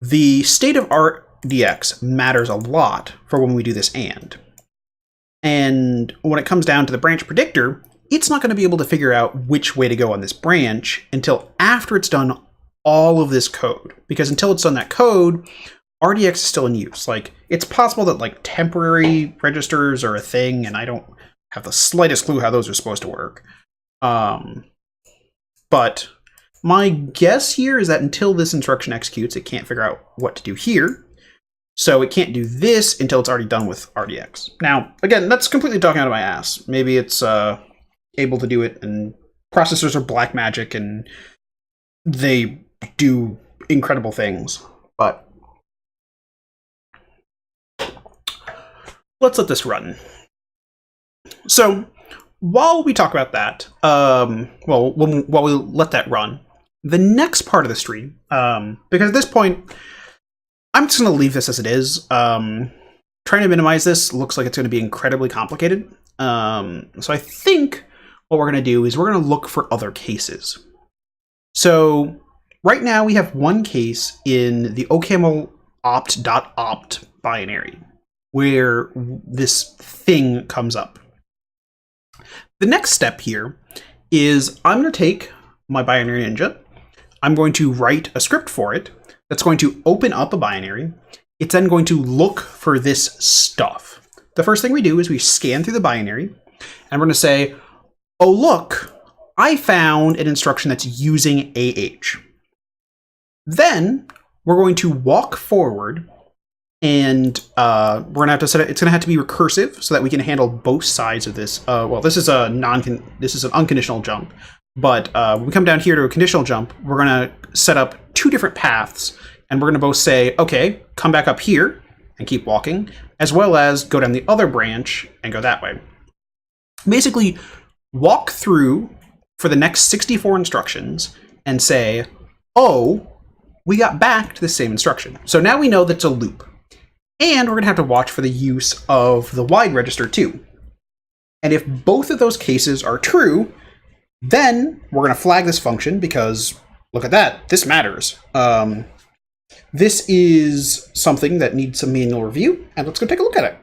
the state of RDX matters a lot for when we do this AND. And when it comes down to the branch predictor, it's not going to be able to figure out which way to go on this branch until after it's done all of this code. Because until it's done that code, RDX is still in use. Like, it's possible that like temporary registers are a thing, and I don't have the slightest clue how those are supposed to work. But my guess here is that until this instruction executes, it can't figure out what to do here. So it can't do this until it's already done with RDX. Now, again, that's completely talking out of my ass. Maybe it's able to do it, and processors are black magic, and they do incredible things. But let's let this run. So while we talk about that, while we let that run, the next part of the stream, because at this point, I'm just going to leave this as it is. Trying to minimize this looks like it's going to be incredibly complicated. So I think what we're going to do is we're going to look for other cases. So right now we have one case in the OCaml opt.opt binary where this thing comes up. The next step here is I'm going to take my binary ninja. I'm going to write a script for it that's going to open up a binary. It's then going to look for this stuff. The first thing we do is we scan through the binary, and we're going to say, oh, look, I found an instruction that's using AH. Then we're going to walk forward, and we're going to have to set it. It's going to have to be recursive so that we can handle both sides of this. Well, this is an unconditional jump, but when we come down here to a conditional jump, we're going to set up two different paths, and we're going to both say, okay, come back up here and keep walking, as well as go down the other branch and go that way. Basically, walk through for the next 64 instructions and say, oh, we got back to the same instruction. So now we know that's a loop. And we're going to have to watch for the use of the wide register too. And if both of those cases are true, then we're going to flag this function because, look at that, this matters. This is something that needs some manual review, and let's go take a look at it.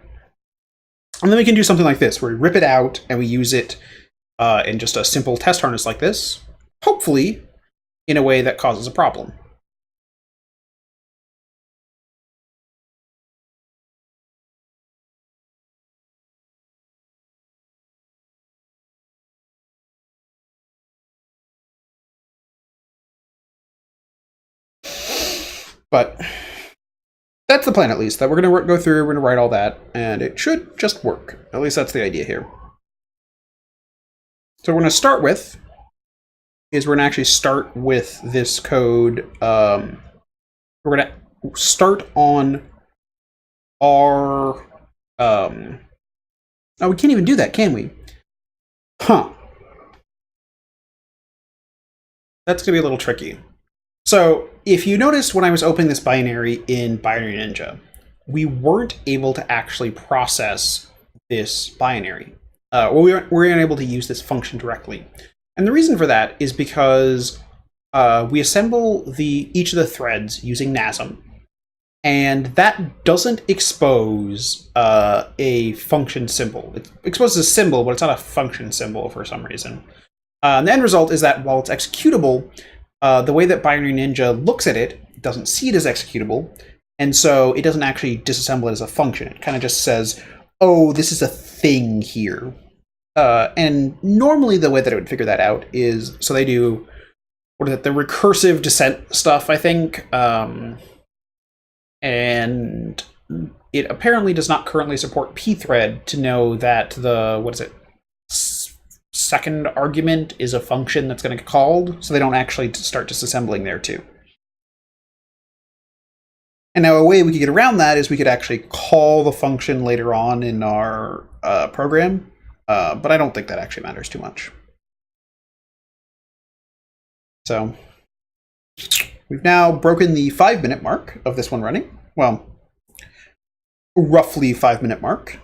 And then we can do something like this, where we rip it out and we use it in just a simple test harness like this, hopefully in a way that causes a problem. But that's the plan, at least, that we're going to go through, we're going to write all that, and it should just work. At least that's the idea here. So what we're going to start with is we're going to actually start with this code. We're going to start on our... oh, we can't even do that, can we? Huh. That's going to be a little tricky. So if you noticed when I was opening this binary in Binary Ninja, we weren't able to actually process this binary. We weren't able to use this function directly. And the reason for that is because we assemble each of the threads using NASM, and that doesn't expose a function symbol. It exposes a symbol, but it's not a function symbol for some reason. And the end result is that while it's executable, the way that Binary Ninja looks at it, it doesn't see it as executable, and so it doesn't actually disassemble it as a function. It kind of just says, oh, this is a thing here. And normally the way that it would figure that out is, so they do, what is it, the recursive descent stuff, I think, and it apparently does not currently support pthread to know that the, what is it, second argument is a function that's going to get called, so they don't actually start disassembling there too. And now a way we could get around that is we could actually call the function later on in our program, but I don't think that actually matters too much. So we've now broken the 5-minute mark of this one running. Well, roughly 5-minute mark.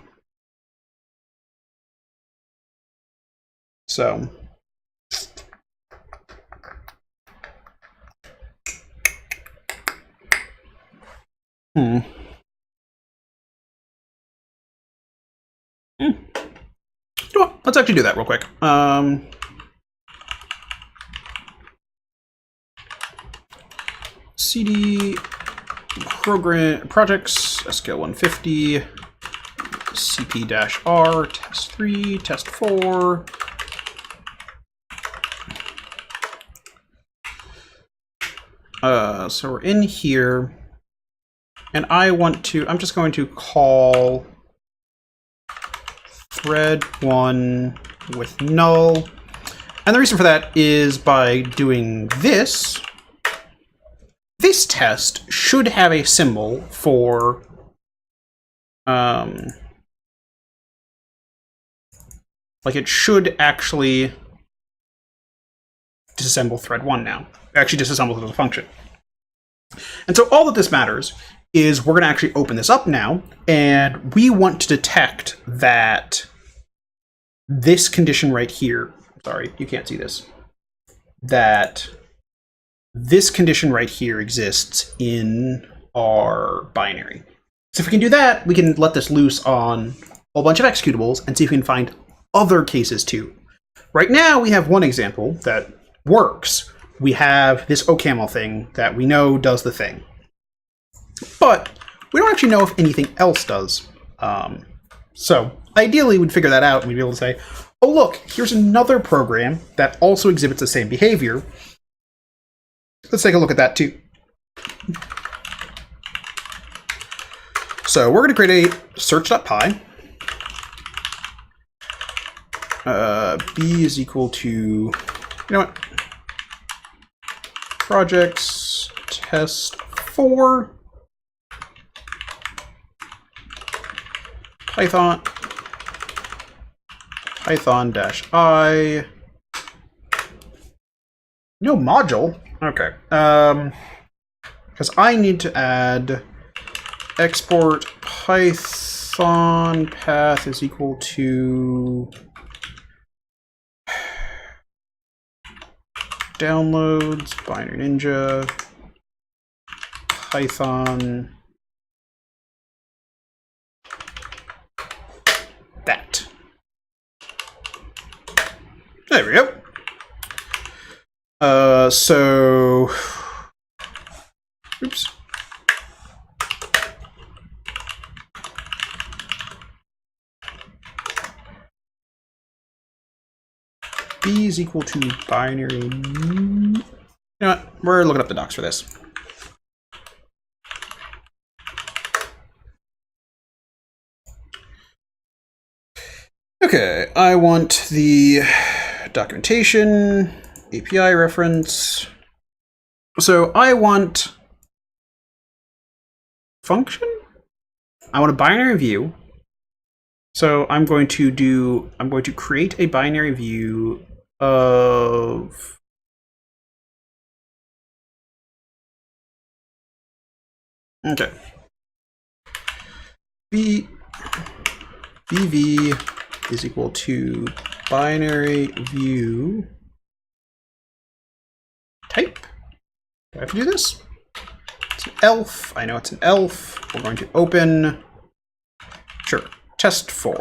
So Well, let's actually do that real quick. CD program projects SQL 150 CP-R test 3 test 4. So we're in here, and I'm just going to call thread 1 with null. And the reason for that is by doing this, this test should have a symbol for, like it should actually disassemble thread 1 now. Actually disassemble the function. And so all that this matters is we're going to actually open this up now, and we want to detect that this condition right here, sorry, you can't see this, that this condition right here exists in our binary. So if we can do that, we can let this loose on a whole bunch of executables and see if we can find other cases too. Right now we have one example that works. We have this OCaml thing that we know does the thing. But we don't actually know if anything else does. So ideally, we'd figure that out and we'd be able to say, oh, look, here's another program that also exhibits the same behavior. Let's take a look at that too. So we're going to create a search.py. B is equal to, you know what? Projects test 4 Python-I. No module? Okay. Because I need to add export Python path is equal to downloads, binary ninja, Python, that. There we go. So, oops. B is equal to binary. You know what? We're looking up the docs for this. Okay, I want the documentation, API reference. So I want function. I want a binary view. So I'm going to create a binary view of okay. BV is equal to binary view type. Do I have to do this? It's an elf. I know it's an elf. We're going to open, sure, test 4,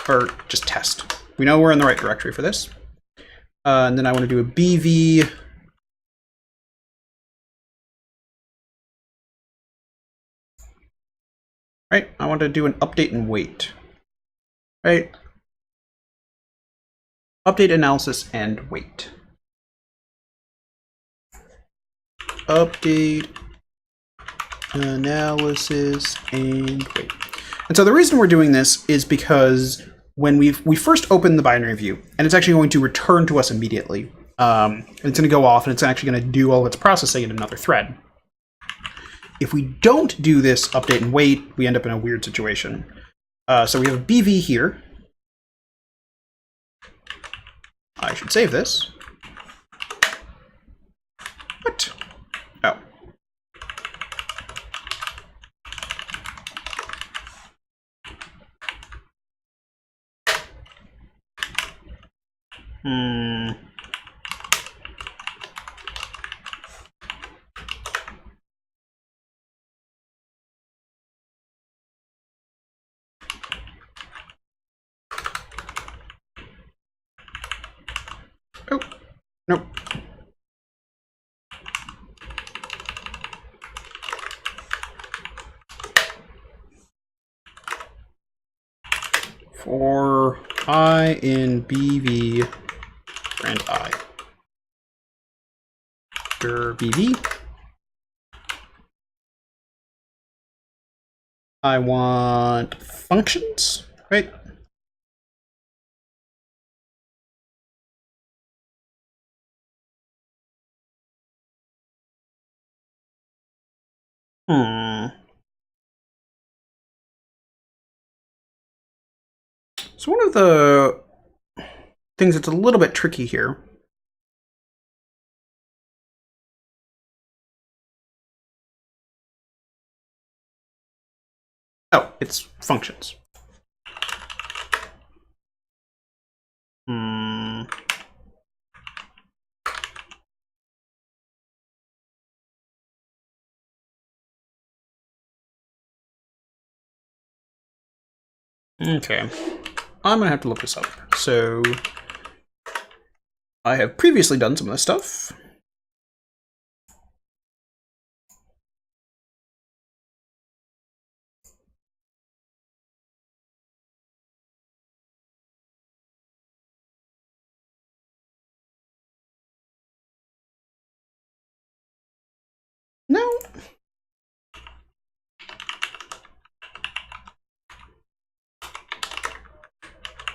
or just test. We know we're in the right directory for this. And then I want to do a BV. Right, I want to do an update and wait. Right? Update analysis and wait. Update analysis and wait. And so the reason we're doing this is because when we first open the binary view, and it's actually going to return to us immediately. And it's going to go off and it's actually going to do all its processing in another thread. If we don't do this update and wait, we end up in a weird situation. So we have a BV here. I should save this. What? Oh. Oh, nope. For I in BV and I. BV. I want functions, right? So one of the things that's a little bit tricky here it's functions. Okay, I'm gonna have to look this up. So I have previously done some of this stuff. No.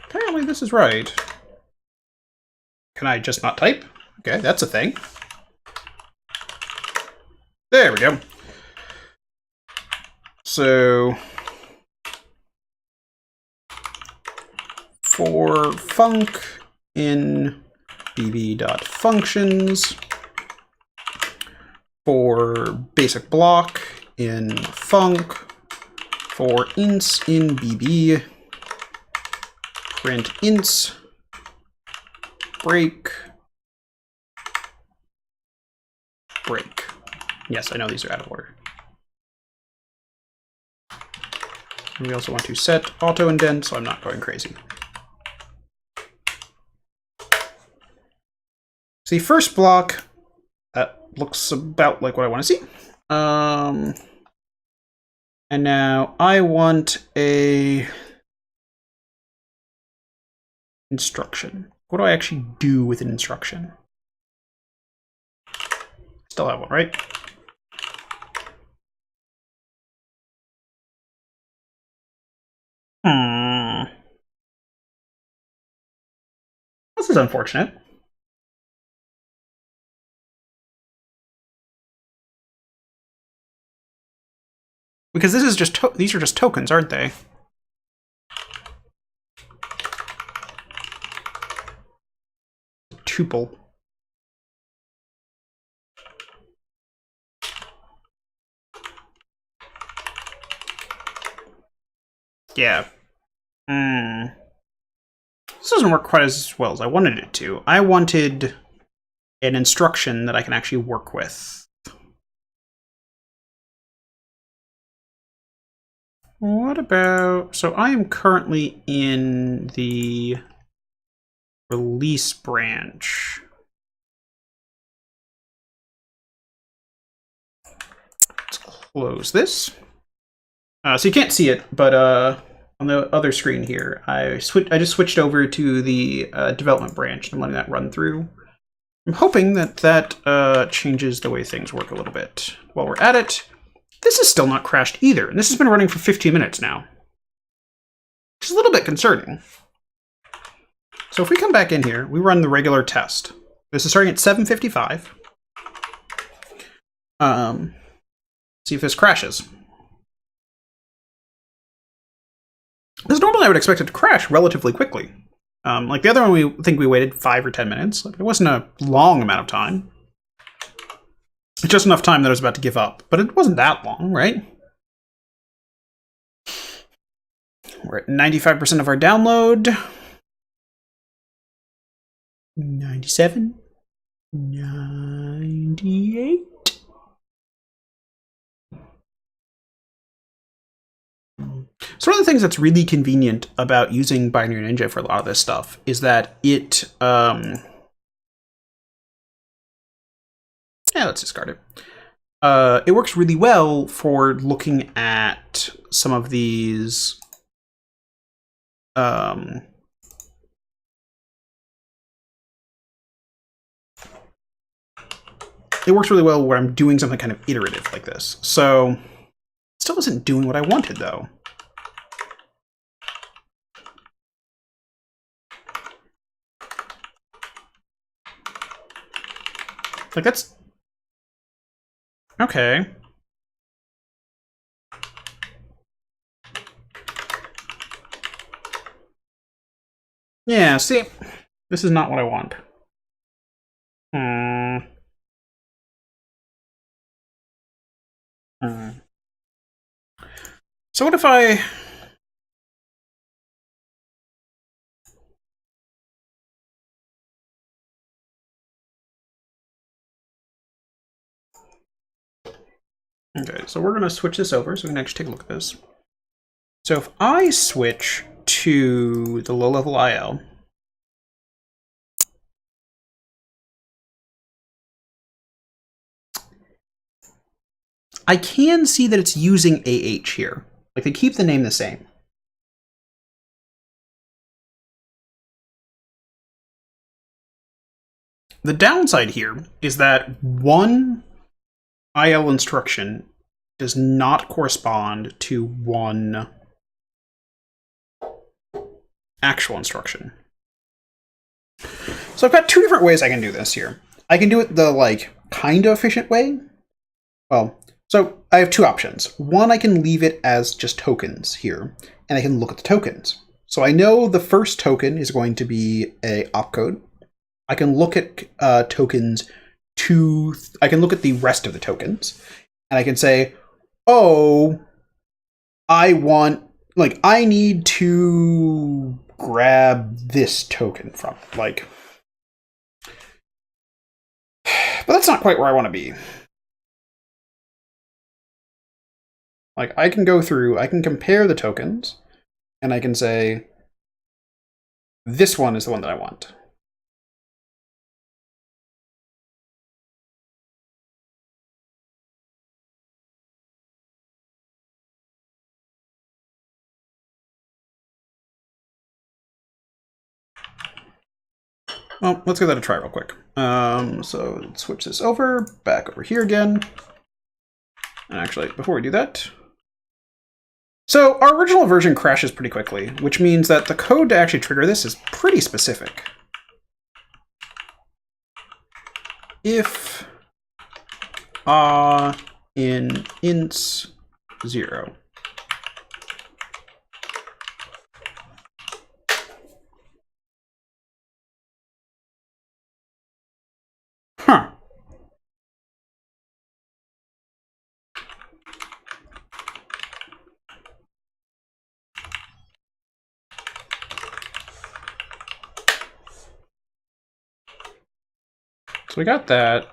Apparently this is right. Can I just not type? Okay, that's a thing. There we go. So for func in bb.functions, for basic block in func, for ints in bb, print ints, break. Yes, I know these are out of order. And we also want to set auto indent, so I'm not going crazy. So the first block, that looks about like what I want to see. And now I want a instruction. What do I actually do with an instruction? Still have one, right? This is unfortunate. Because this is just these are just tokens, aren't they? Tuple. Yeah. This doesn't work quite as well as I wanted it to. I wanted an instruction that I can actually work with. What about... So I am currently in the release branch. Let's close this. So you can't see it, but on the other screen here, I just switched over to the development branch. I'm letting that run through. I'm hoping that that changes the way things work a little bit. While we're at it, this is still not crashed either, and this has been running for 15 minutes now, which is a little bit concerning. So if we come back in here, we run the regular test. This is starting at 7:55. See if this crashes. Because normally I would expect it to crash relatively quickly. Like the other one, we think we waited 5 or 10 minutes. Like, it wasn't a long amount of time. It's just enough time that I was about to give up. But it wasn't that long, right? We're at 95% of our download. 97. 98. So one of the things that's really convenient about using Binary Ninja for a lot of this stuff is that it... yeah, let's discard it. It works really well for looking at some of these... it works really well where I'm doing something kind of iterative like this. So, it still isn't doing what I wanted, though. Like, that's... Okay. Yeah, see? This is not what I want. So what if I... Okay, so we're going to switch this over so we can actually take a look at this. So if I switch to the low-level IL, I can see that it's using AH here. Like, they keep the name the same. The downside here is that one IL instruction does not correspond to one actual instruction. So I've got two different ways I can do this here. I can do it the, like, kind of efficient way. Well, so I have two options. One, I can leave it as just tokens here, and I can look at the tokens. So I know the first token is going to be a opcode. I can look at tokens I can look at the rest of the tokens, and I can say, oh, I need to grab this token from, like, but that's not quite where I want to be. Like, I can go through, I can compare the tokens, and I can say, this one is the one that I want. Well, let's give that a try real quick. So let's switch this over, back over here again. And actually, before we do that, so our original version crashes pretty quickly, which means that the code to actually trigger this is pretty specific. If in ints 0. Huh. So we got that.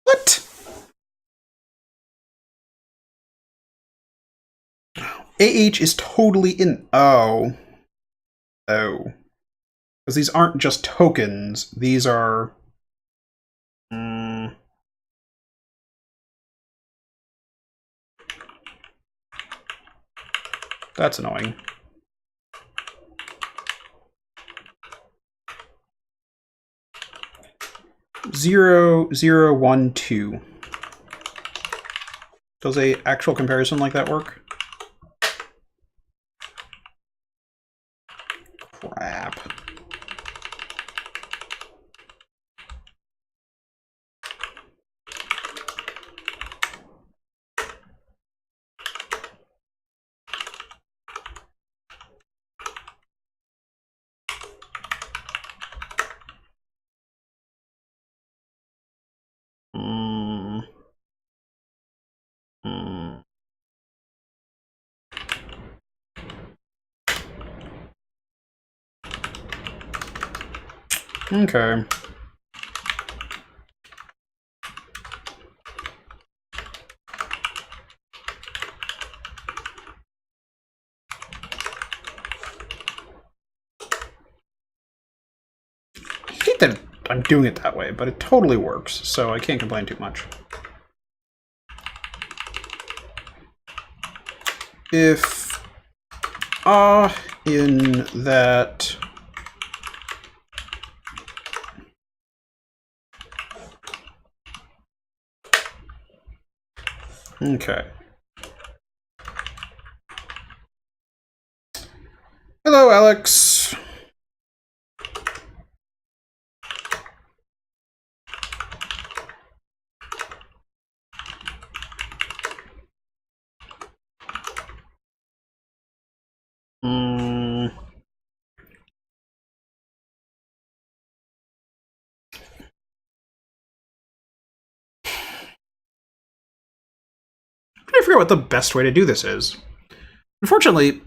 What? AH is totally in. Oh. Oh. Because these aren't just tokens. These are. That's annoying. 0, 0, 1, 2. Does a actual comparison like that work? Crap. Okay. I hate that I'm doing it that way, but it totally works, so I can't complain too much. If in that okay. Hello, Alex. figure out what the best way to do this is. Unfortunately,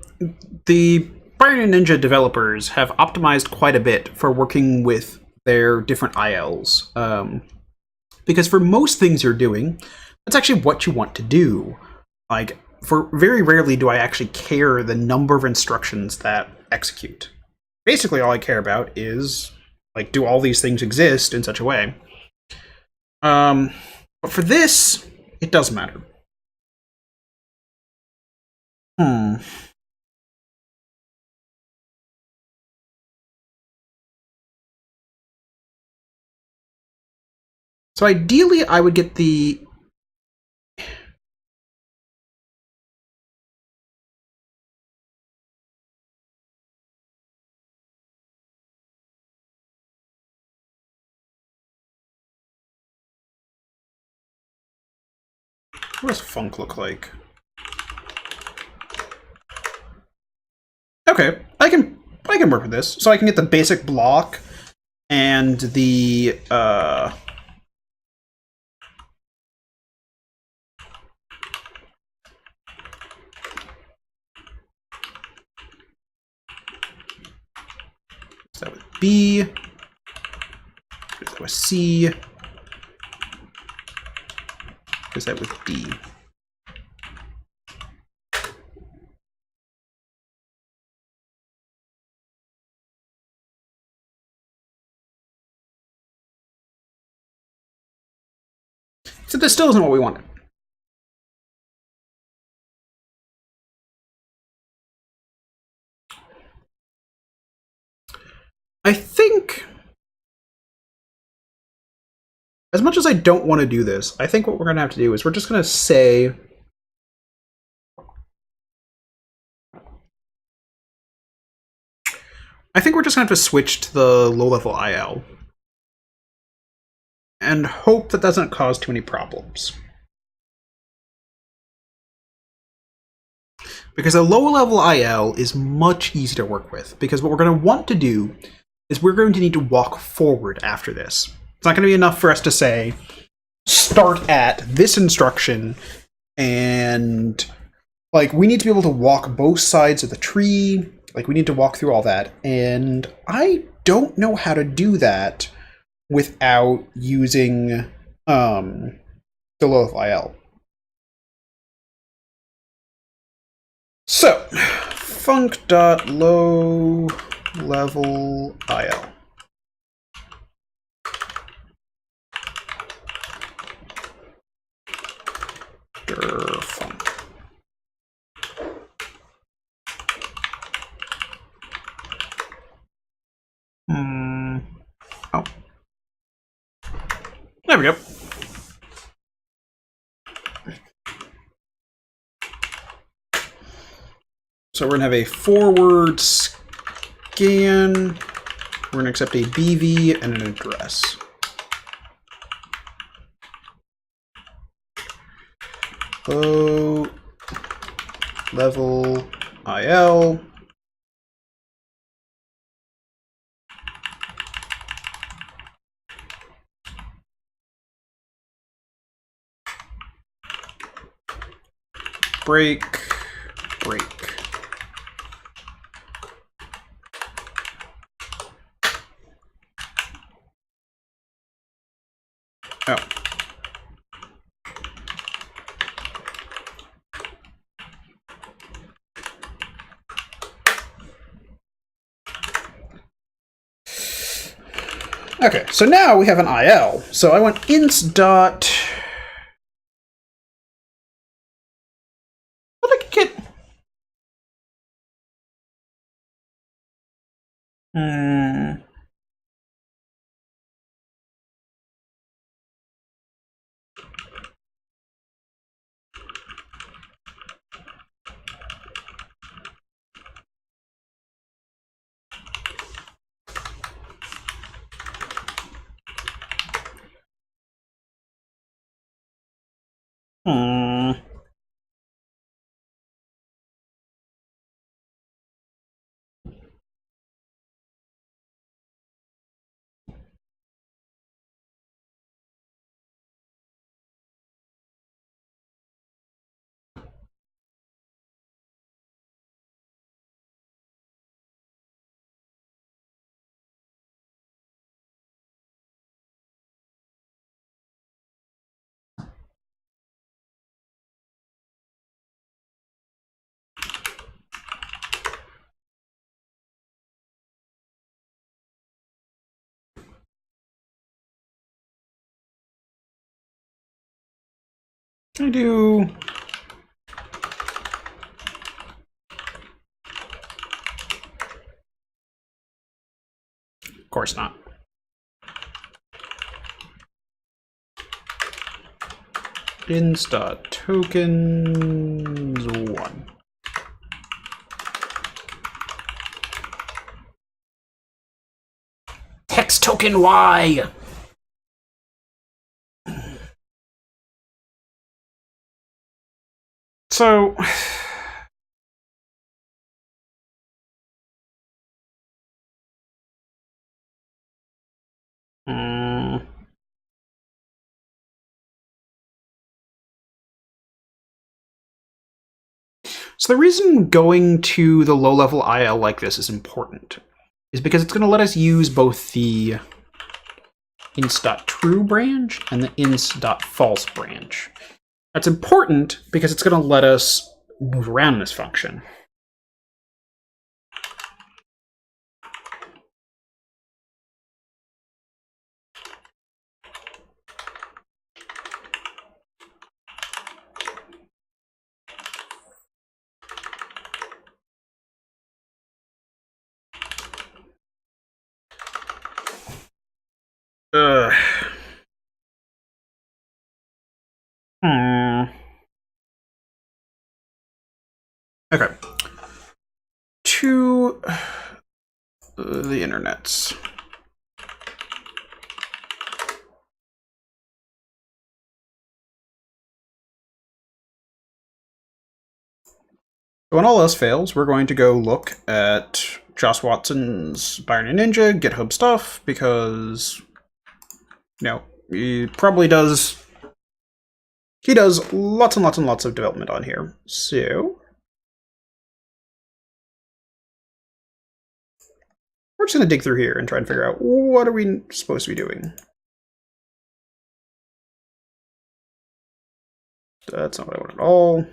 the Binary Ninja developers have optimized quite a bit for working with their different ILs. Because for most things you're doing, that's actually what you want to do. Like, for very rarely do I actually care the number of instructions that execute. Basically, all I care about is, like, do all these things exist in such a way? But for this, it does matter. So ideally, I would get the... What does funk look like? Okay, I can work with this. So I can get the basic block and the is that with B? Is that with C? Is that with D? So this still isn't what we wanted. I think, as much as I don't want to do this, I think what we're going to have to do is we're just going to say... I think we're just going to have to switch to the low-level IL. And hope that doesn't cause too many problems. Because a low-level IL is much easier to work with. Because what we're going to want to do is we're going to need to walk forward after this. It's not going to be enough for us to say, start at this instruction, and like we need to be able to walk both sides of the tree. Like we need to walk through all that. And I don't know how to do that without using the low-level IL. So, func.low-level IL. Func. Oh. There we go. So we're going to have a forward scan. We're going to accept a BV and an address. Low level IL. Break. Oh. Okay, so now we have an IL. So I want int dot... Well, I could get... I do. Of course not. Insta tokens 1. Hex token Y. So So the reason going to the low-level IL like this is important is because it's going to let us use both the inst.true branch and the inst.false branch. That's important because it's going to let us move around this function. Ugh. Okay. To the internets. When all else fails, we're going to go look at Joss Watson's Byron and Ninja GitHub stuff because, you know, he probably does. He does lots and lots and lots of development on here. So we're just going to dig through here and try and figure out what are we supposed to be doing. That's not what I want at all.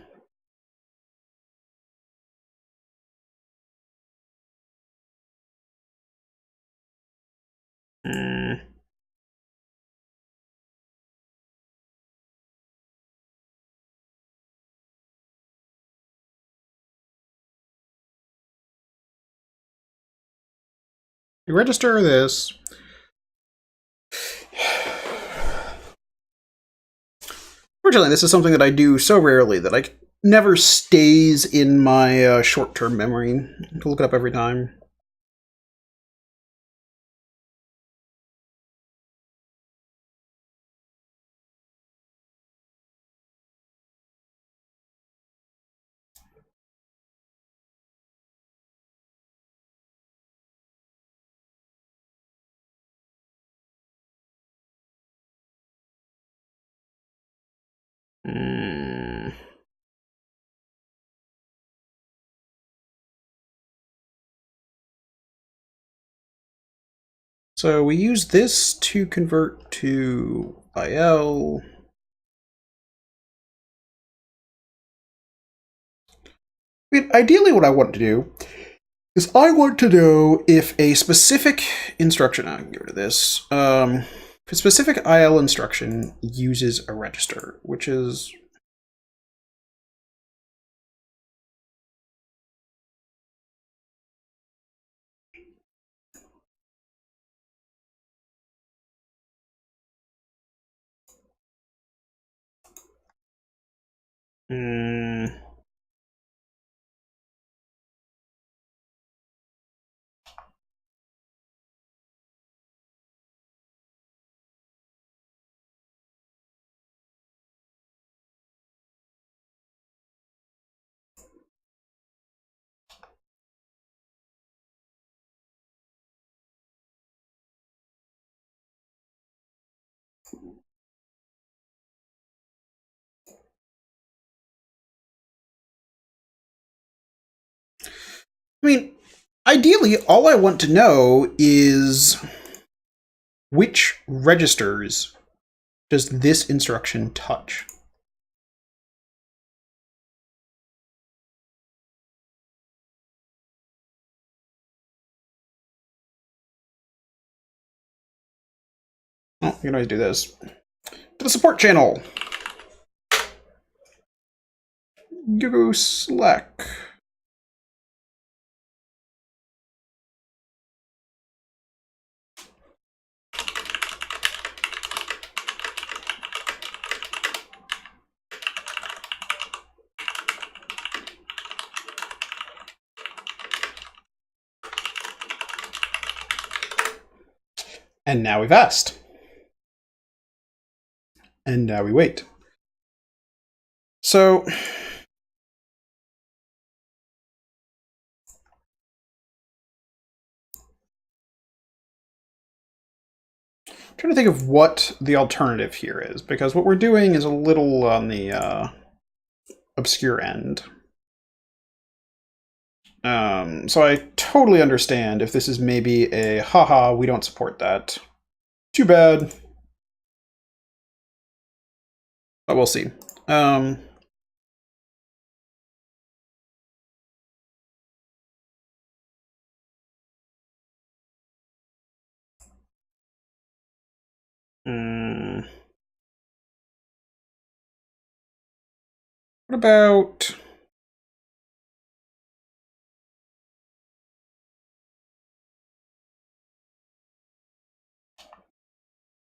You register this. Fortunately, this is something that I do so rarely that I never stays in my short-term memory. To look it up every time. So we use this to convert to IL. I mean, ideally what I want to do is I want to know if a specific instruction, I can get rid of this, if a specific IL instruction uses a register, which is... I mean, ideally, all I want to know is which registers does this instruction touch? Oh, you can always do this. To the support channel! go Slack. And now we've asked. And now we wait. So I'm trying to think of what the alternative here is, because what we're doing is a little on the obscure end. So I totally understand if this is maybe a haha, we don't support that. Too bad. But we'll see. What about...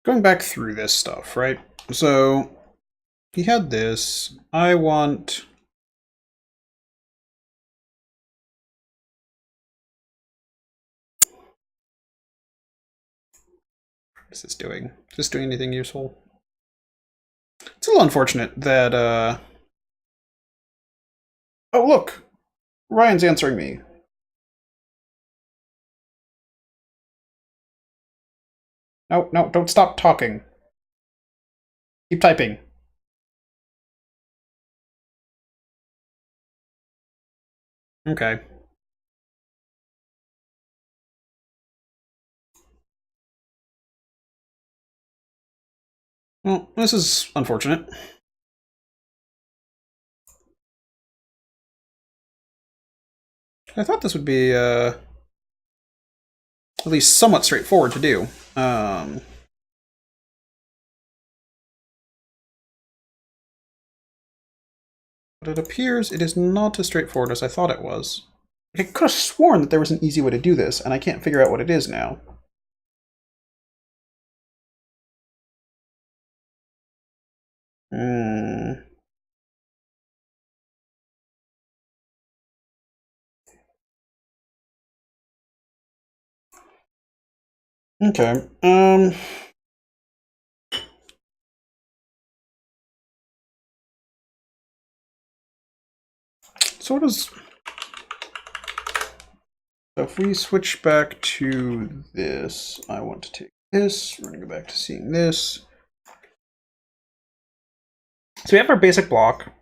going back through this stuff, right? So he had this. I want... what is this doing? Is this doing anything useful? It's a little unfortunate that, oh, look! Ryan's answering me. No, no, don't stop talking. Keep typing. Okay. Well, this is unfortunate. I thought this would be, at least somewhat straightforward to do. But it appears it is not as straightforward as I thought it was. I could have sworn that there was an easy way to do this, and I can't figure out what it is now. Okay. So what is... so if we switch back to this, I want to take this. We're going to go back to seeing this. So we have our basic block.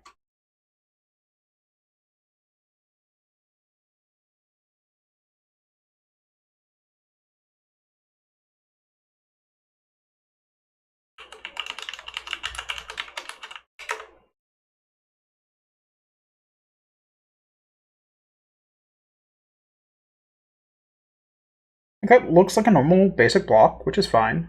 Okay, looks like a normal basic block, which is fine.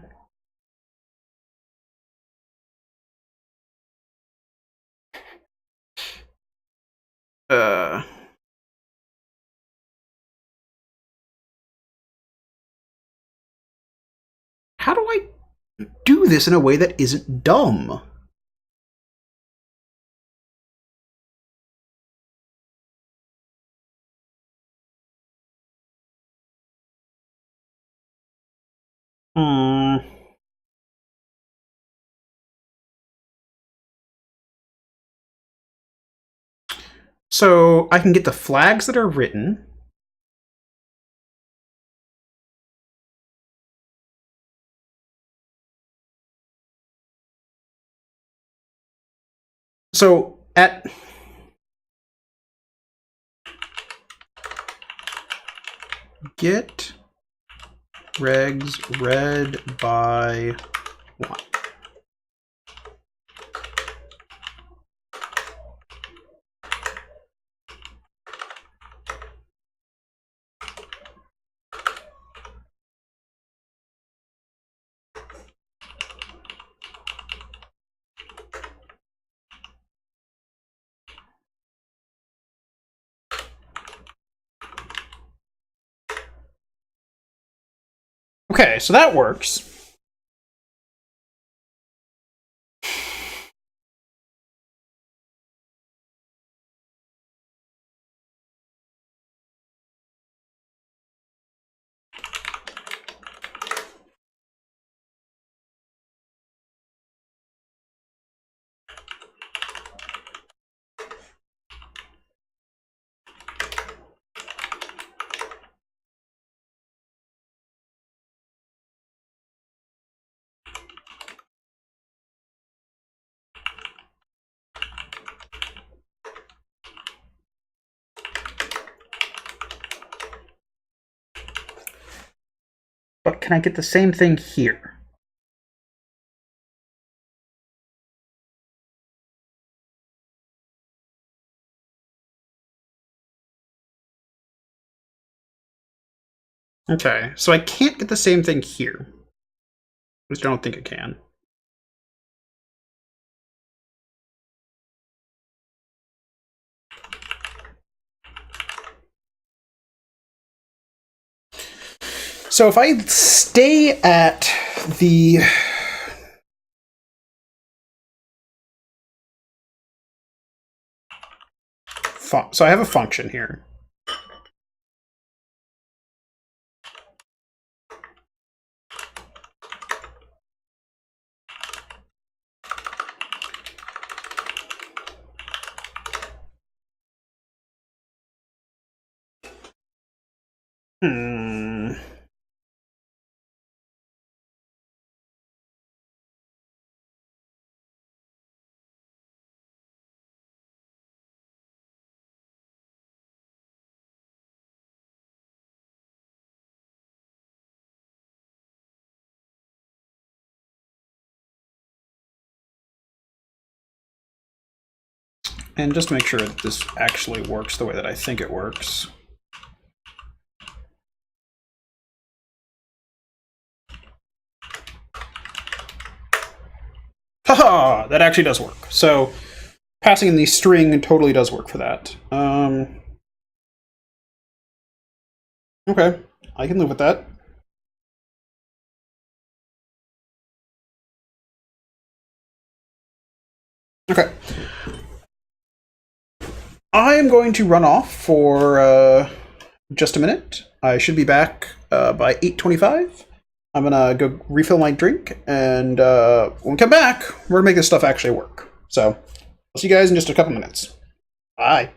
How do I do this in a way that isn't dumb? So I can get the flags that are written. So at get regs read by 1. Okay, so that works. But can I get the same thing here? Okay, so I can't get the same thing here. I just don't think I can. So if I stay at the so I have a function here. Hmm. And just to make sure that this actually works the way that I think it works. Haha! That actually does work. So passing in the string totally does work for that. Okay, I can live with that. Okay. I am going to run off for just a minute. I should be back by 8:25. I'm gonna go refill my drink, and when we come back, we're gonna make this stuff actually work. So, I'll see you guys in just a couple minutes. Bye.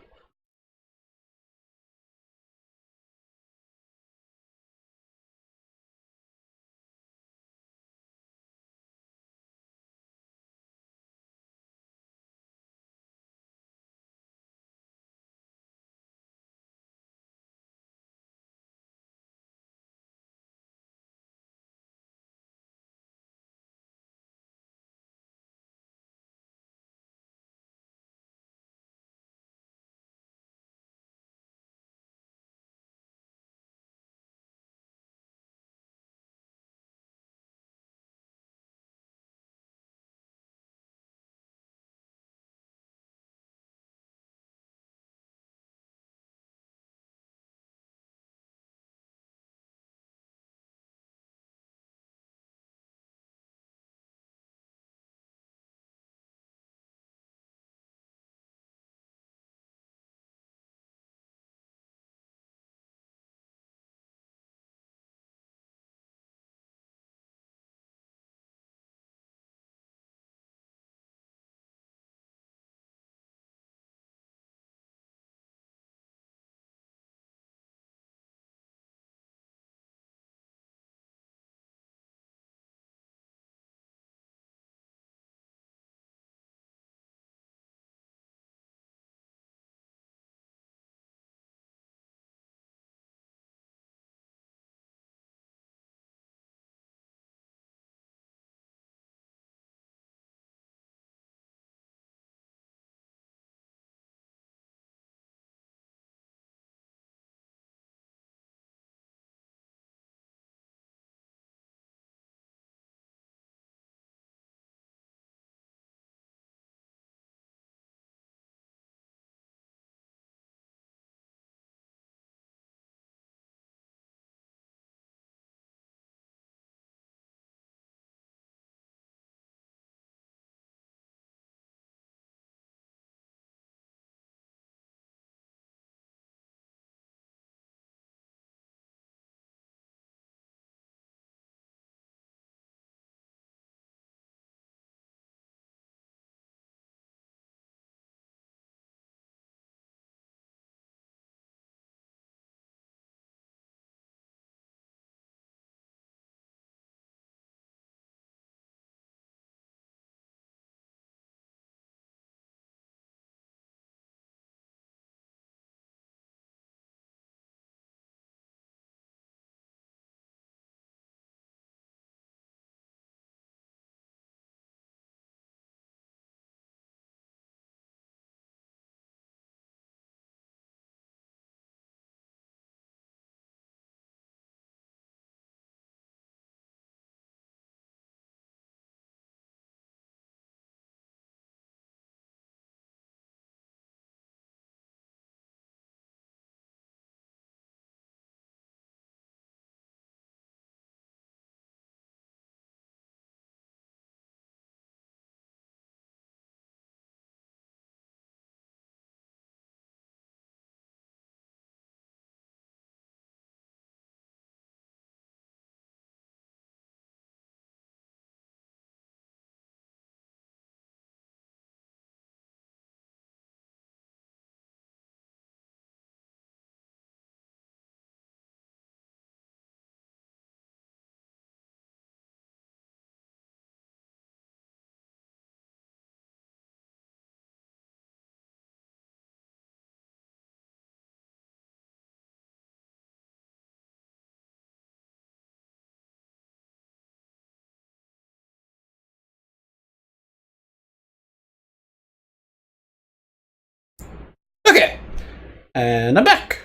And I'm back.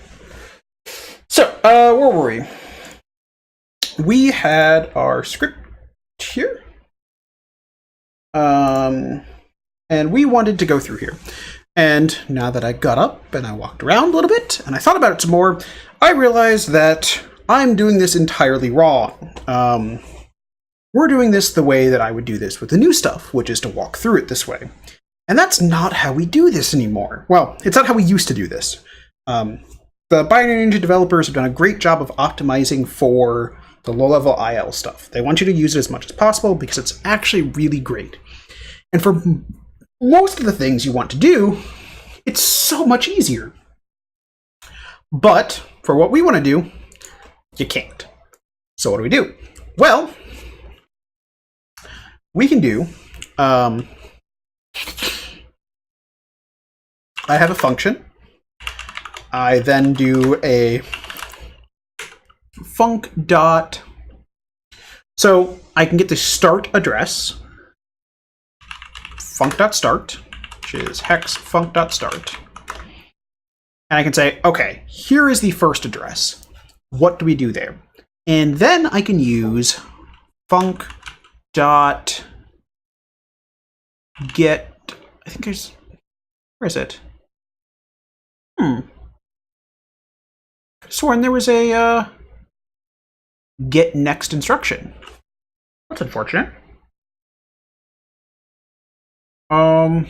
So, where were we? We had our script here. And we wanted to go through here. And now that I got up and I walked around a little bit and I thought about it some more, I realized that I'm doing this entirely wrong. We're doing this the way that I would do this with the new stuff, which is to walk through it this way. And that's not how we do this anymore. Well, it's not how we used to do this. The Binary Ninja developers have done a great job of optimizing for the low-level IL stuff. They want you to use it as much as possible because it's actually really great. And for most of the things you want to do, it's so much easier. But for what we want to do, you can't. So what do? Well, we can do... I have a function. I then do a func dot. So I can get the start address, func.start, which is hex func.start. And I can say, okay, here is the first address. What do we do there? And then I can use func dot get, I think there's, where is it? Sworn there was a get next instruction. That's unfortunate. How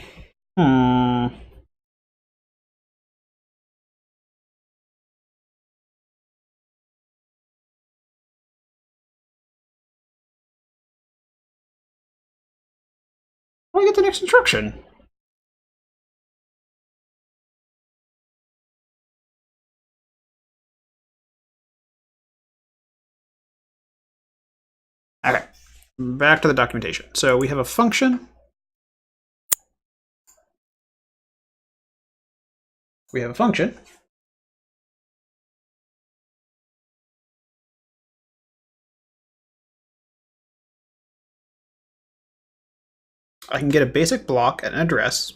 do I get the next instruction? Okay, back to the documentation. So we have a function. We have a function. I can get a basic block and an address.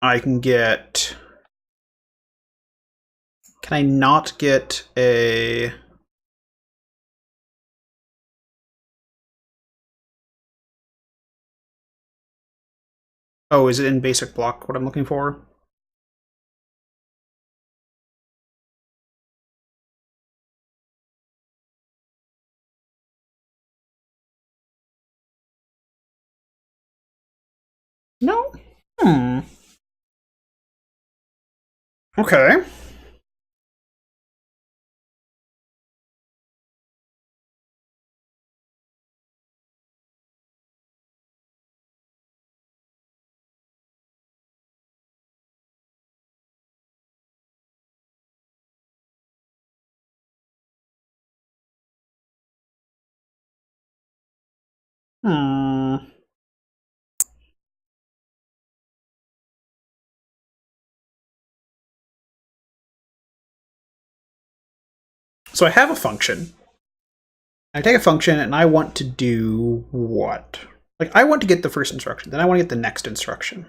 I can get... Can I not get a... Oh, is it in basic block what I'm looking for? No? Okay. So I have a function. I take a function and I want to do what? Like, I want to get the first instruction, then I want to get the next instruction.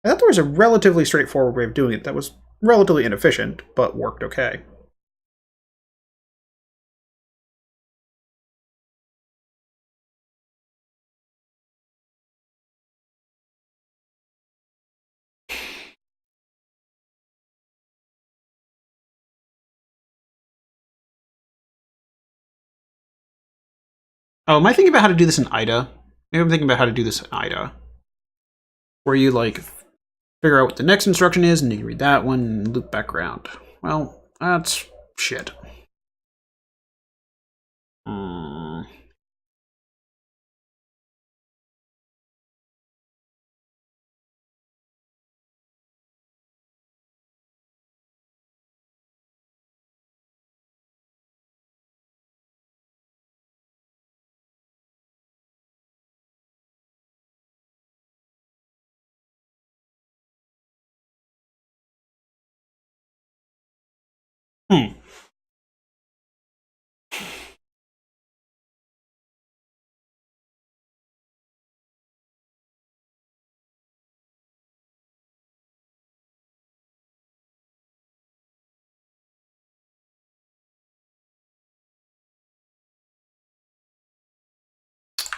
I thought there was a relatively straightforward way of doing it that was relatively inefficient, but worked okay. Oh, am I thinking about how to do this in IDA? Maybe I'm thinking about how to do this in IDA. Where you, like, figure out what the next instruction is, and you read that one, and loop back around. Well, that's shit.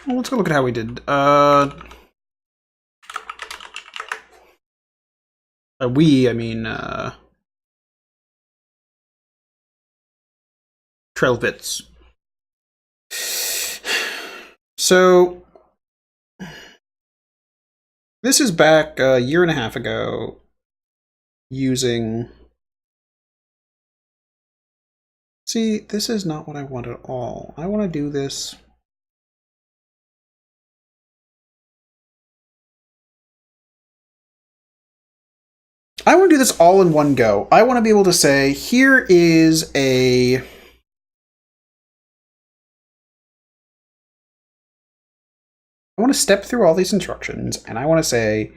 Well, let's go look at how we did. I mean, Trail of Bits. So, this is back a year and a half ago using... See, this is not what I want at all. I want to do this... I want to do this all in one go. I want to be able to say, here is a... I want to step through all these instructions, and I want to say,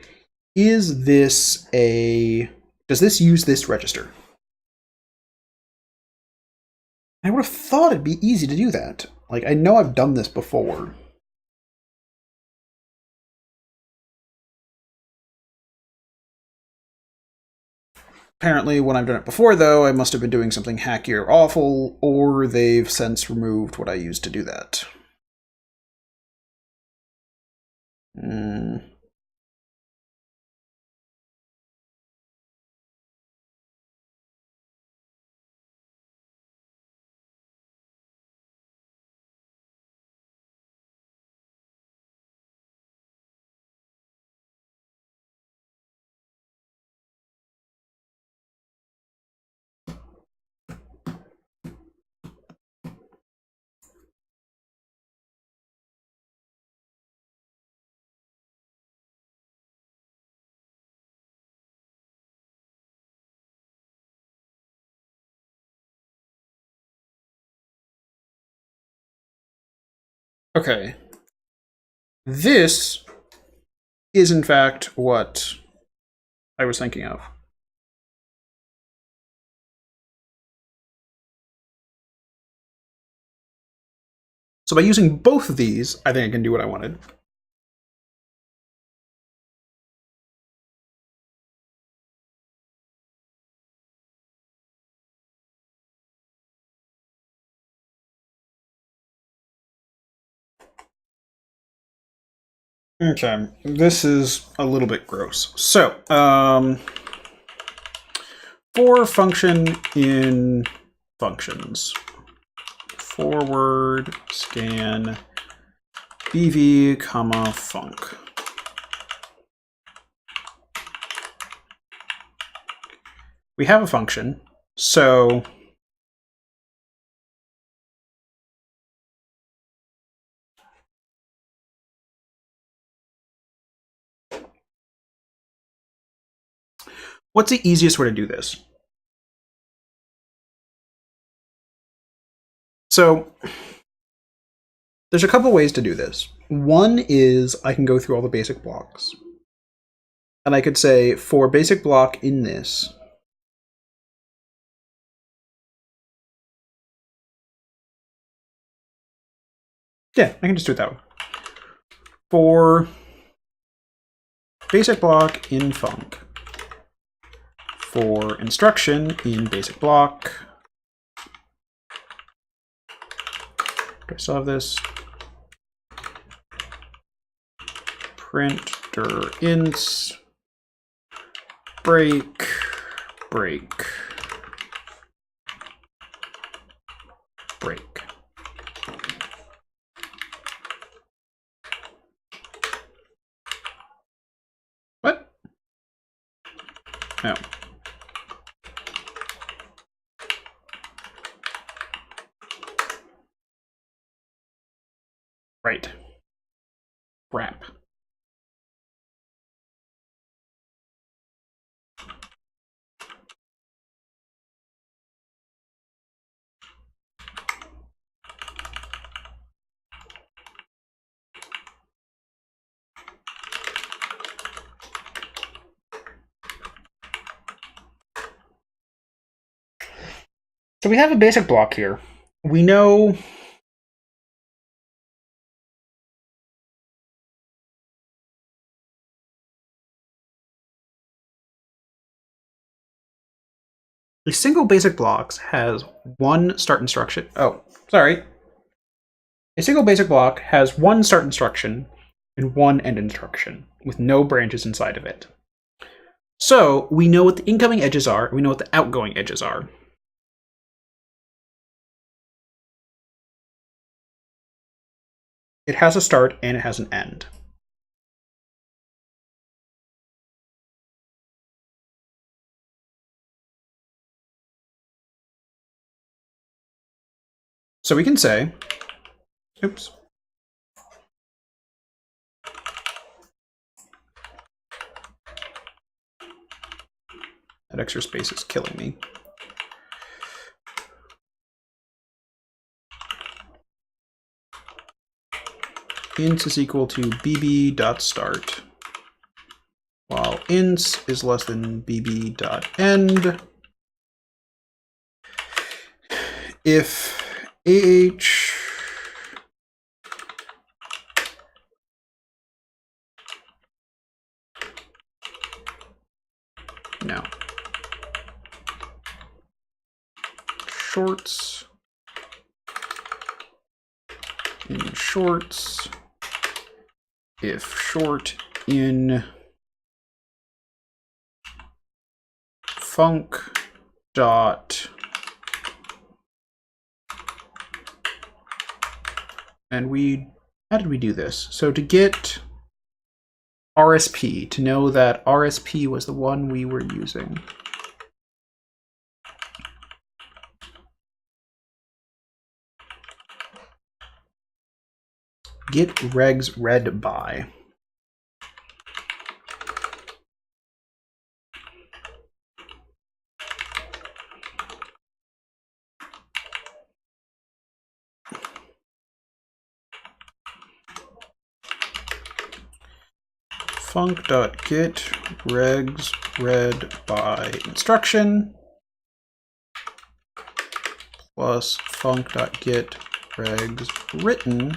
is this a... Does this use this register? I would have thought it'd be easy to do that. Like, I know I've done this before. Apparently, when I've done it before, though, I must have been doing something hacky or awful, or they've since removed what I used to do that. Okay. This is, in fact, what I was thinking of. So by using both of these, I think I can do what I wanted. Okay, this is a little bit gross. So, for function in functions, forward scan bv comma func. We have a function, so what's the easiest way to do this? So there's a couple ways to do this. One is I can go through all the basic blocks. And I could say, for basic block in this, yeah, I can just do it that way. For basic block in func, for instruction in basic block, do I still have this? Print dir ints break break break. What? No. Right. Wrap. So we have a basic block here. We know a single basic blocks has one start instruction. Oh, sorry. A single basic block has one start instruction and one end instruction, with no branches inside of it. So we know what the incoming edges are, and we know what the outgoing edges are. It has a start and it has an end. So we can say, oops. That extra space is killing me. Int is equal to bb.start, while int is less than bb.end. If no. Shorts in shorts, if short in func dot, and how did we do this? So to get RSP, to know that RSP was the one we were using. Get regs read by. Func.get regs read by instruction plus func.get regs written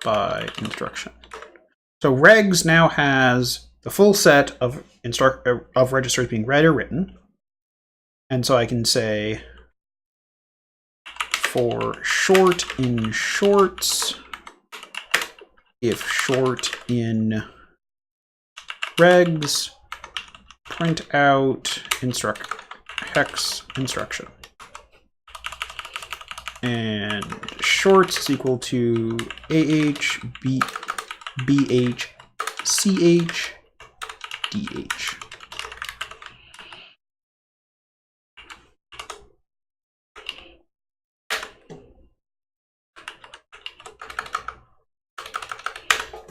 by instruction. So regs now has the full set of registers being read or written. And so I can say for short in shorts, if short in regs, print out hex instruction. And shorts is equal to AH, BH, CH, DH.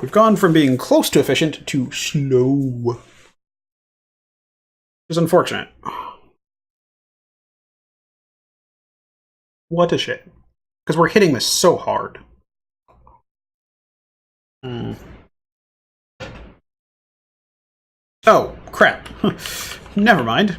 We've gone from being close to efficient to slow. It's unfortunate. What a shit. Because we're hitting this so hard. Oh, crap. Never mind.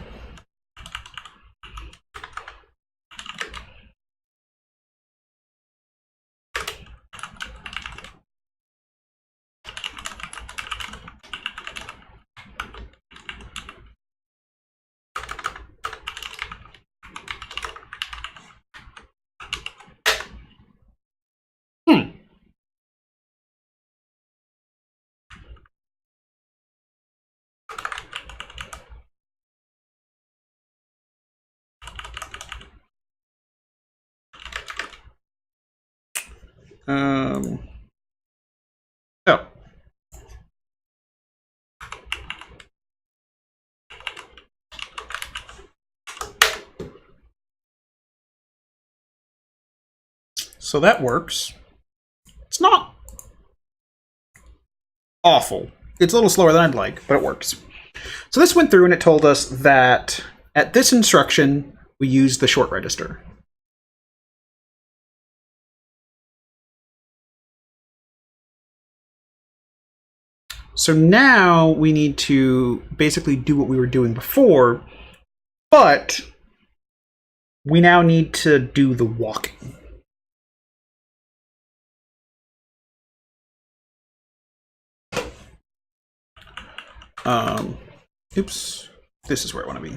Oh. So that works. It's not awful. It's a little slower than I'd like, but it works. So this went through and it told us that at this instruction, we use the short register. So now we need to basically do what we were doing before, but we now need to do the walking. Oops, this is where I want to be.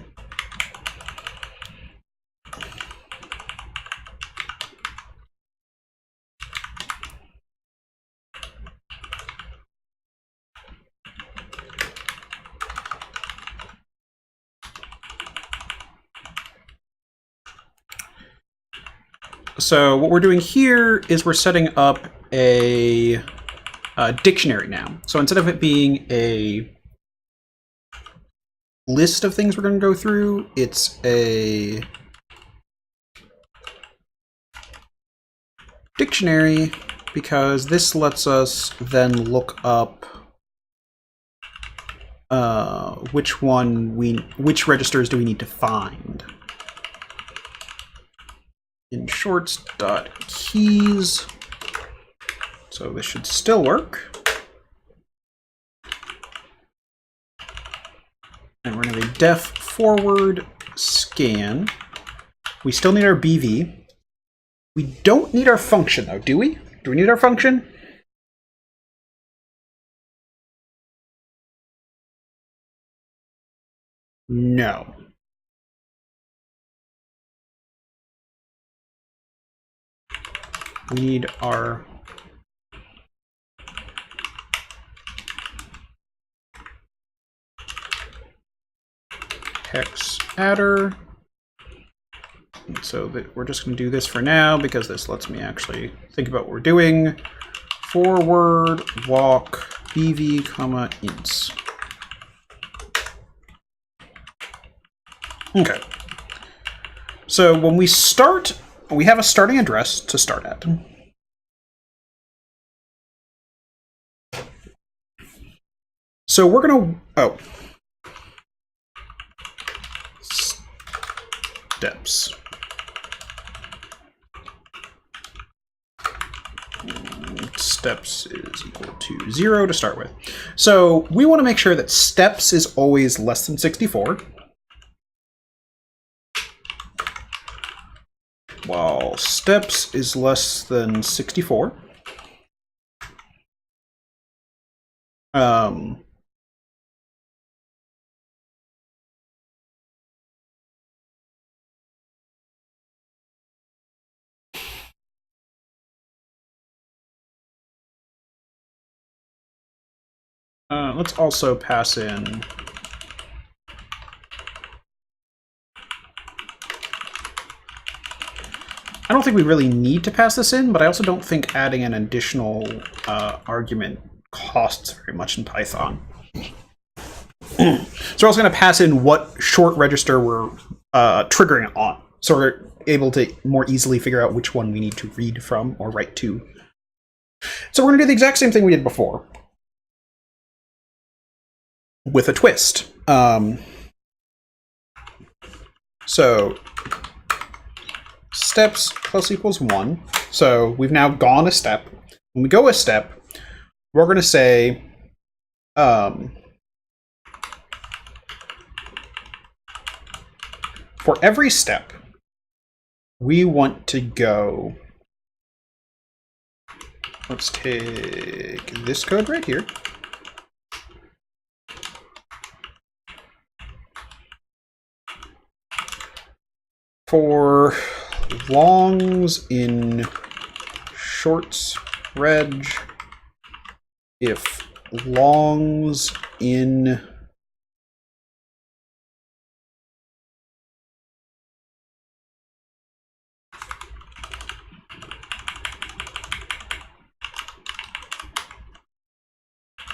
So what we're doing here is we're setting up a dictionary now. So instead of it being a list of things we're going to go through, it's a dictionary, because this lets us then look up which registers do we need to find. In shorts.keys. So this should still work. And we're going to have a def forward scan. We still need our BV. We don't need our function, though, do we? Do we need our function? No. We need our hex adder. So that we're just going to do this for now because this lets me actually think about what we're doing. Forward walk bv comma ints. Okay. So when we start, we have a starting address to start at. So we're going to, steps. Steps is equal to 0 to start with. So we want to make sure that steps is always less than 64. While steps is less than 64. Let's also pass in I don't think we really need to pass this in, but I also don't think adding an additional argument costs very much in Python. So we're also going to pass in what short register we're triggering it on, so we're able to more easily figure out which one we need to read from or write to. So we're going to do the exact same thing we did before, with a twist. So steps plus equals 1. So we've now gone a step. When we go a step, we're going to say for every step, we want to go. Let's take this code right here. For longs in shorts reg, if longs in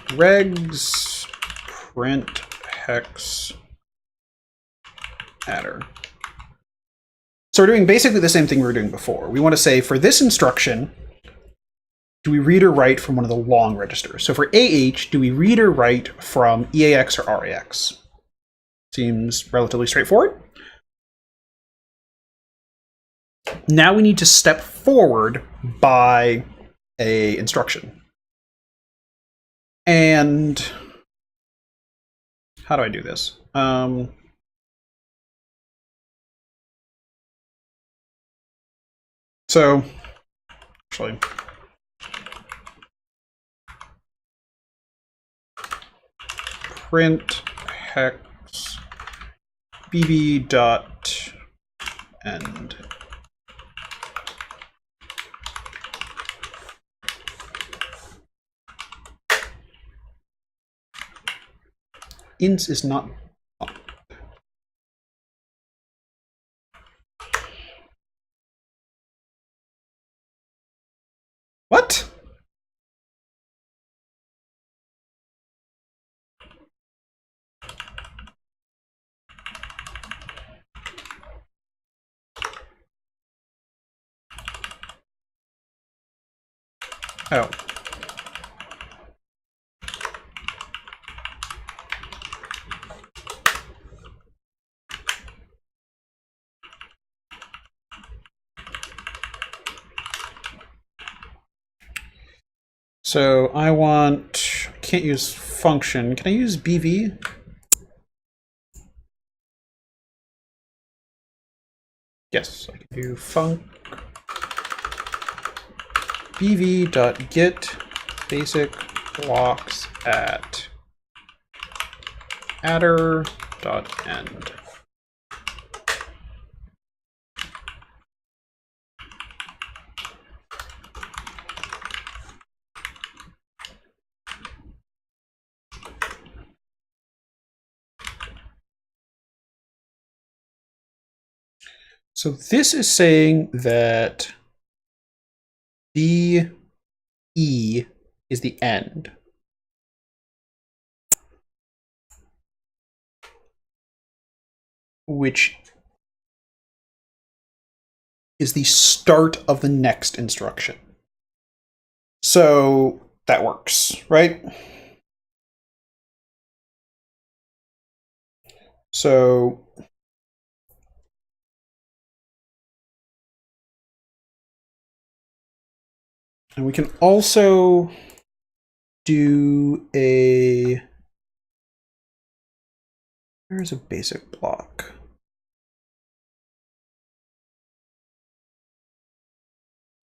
regs print hex adder. So we're doing basically the same thing we were doing before. We want to say, for this instruction, do we read or write from one of the long registers? So for AH, do we read or write from EAX or RAX? Seems relatively straightforward. Now we need to step forward by a instruction. And how do I do this? So actually, print hex bb dot end. Ints is not. Oh. So I can't use function. Can I use BV? Yes, I can do func bv.get basic blocks at adder.end. So this is saying that BE is the end. Which is the start of the next instruction. So that works, right? So and we can also do where's a basic block?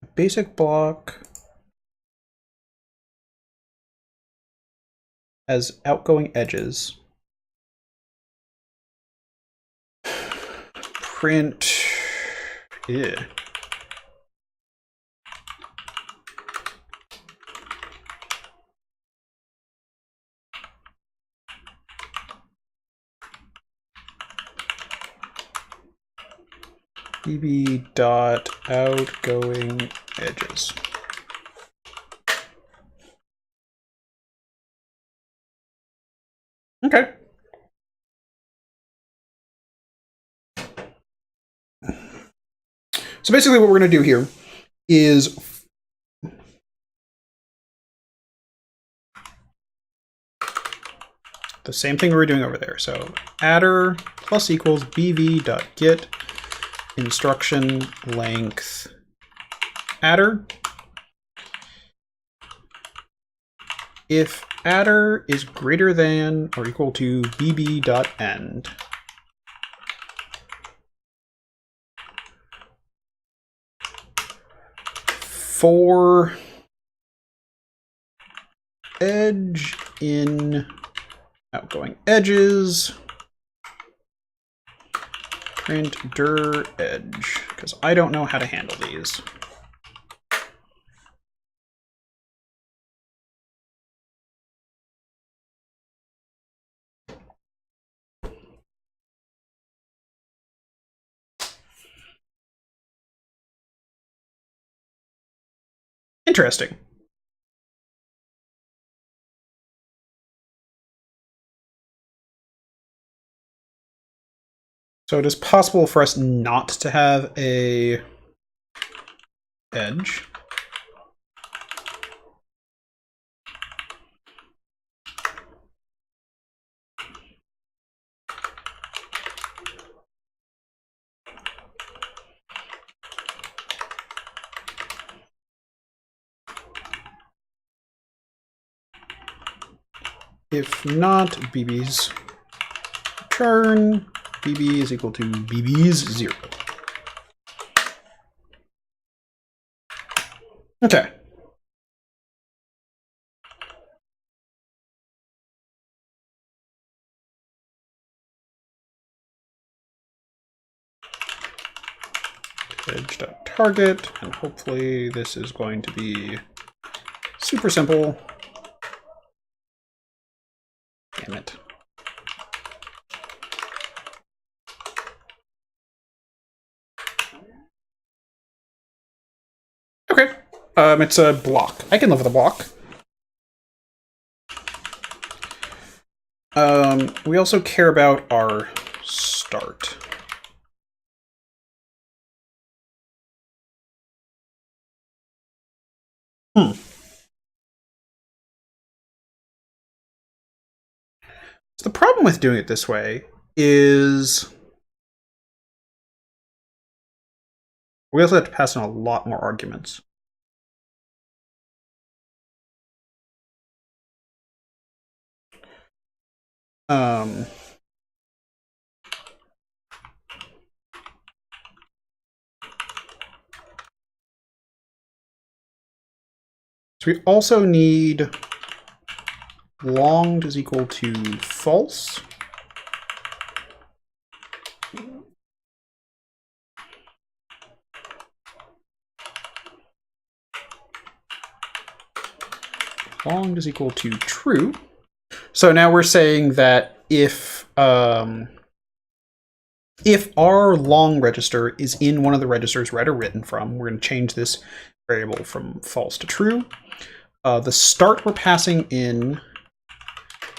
A basic block has outgoing edges. Print, yeah. bb.outgoing edges. Okay. So basically what we're going to do here is the same thing we were doing over there. So adder plus equals bv.get instruction length adder. If adder is greater than or equal to bb.end, for edge in outgoing edges, print dir edge, because I don't know how to handle these. Interesting. So it is possible for us not to have a edge. If not, bb's return bb is equal to bb's 0. Okay. Edge.target, and hopefully this is going to be super simple. Damn it. Okay. It's a block. I can live with a block. We also care about our start. So the problem with doing it this way is we also have to pass in a lot more arguments. So we also need longed is equal to false. Longed is equal to true. So now we're saying that if our long register is in one of the registers read or written from, we're going to change this variable from false to true. The start we're passing in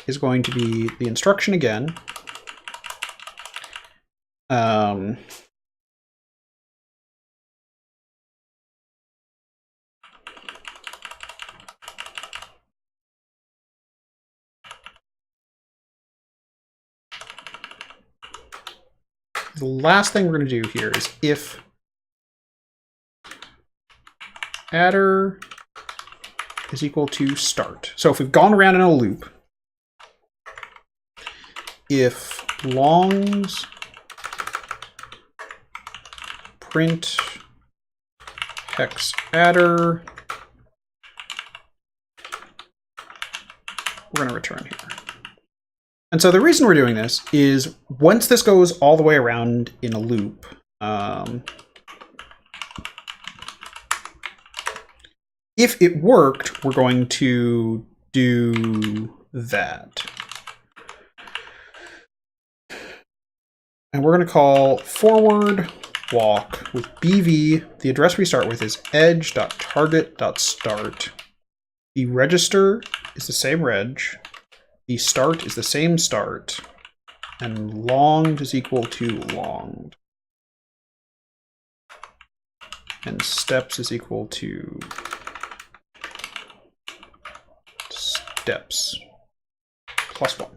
is going to be the instruction again. The last thing we're going to do here is if adder is equal to start. So if we've gone around in a loop, if longs print hex adder, we're going to return here. And so the reason we're doing this is once this goes all the way around in a loop, if it worked, we're going to do that. And we're going to call forward walk with BV. The address we start with is edge.target.start. The register is the same reg. The start is the same start. And longed is equal to longed. And steps is equal to steps plus 1.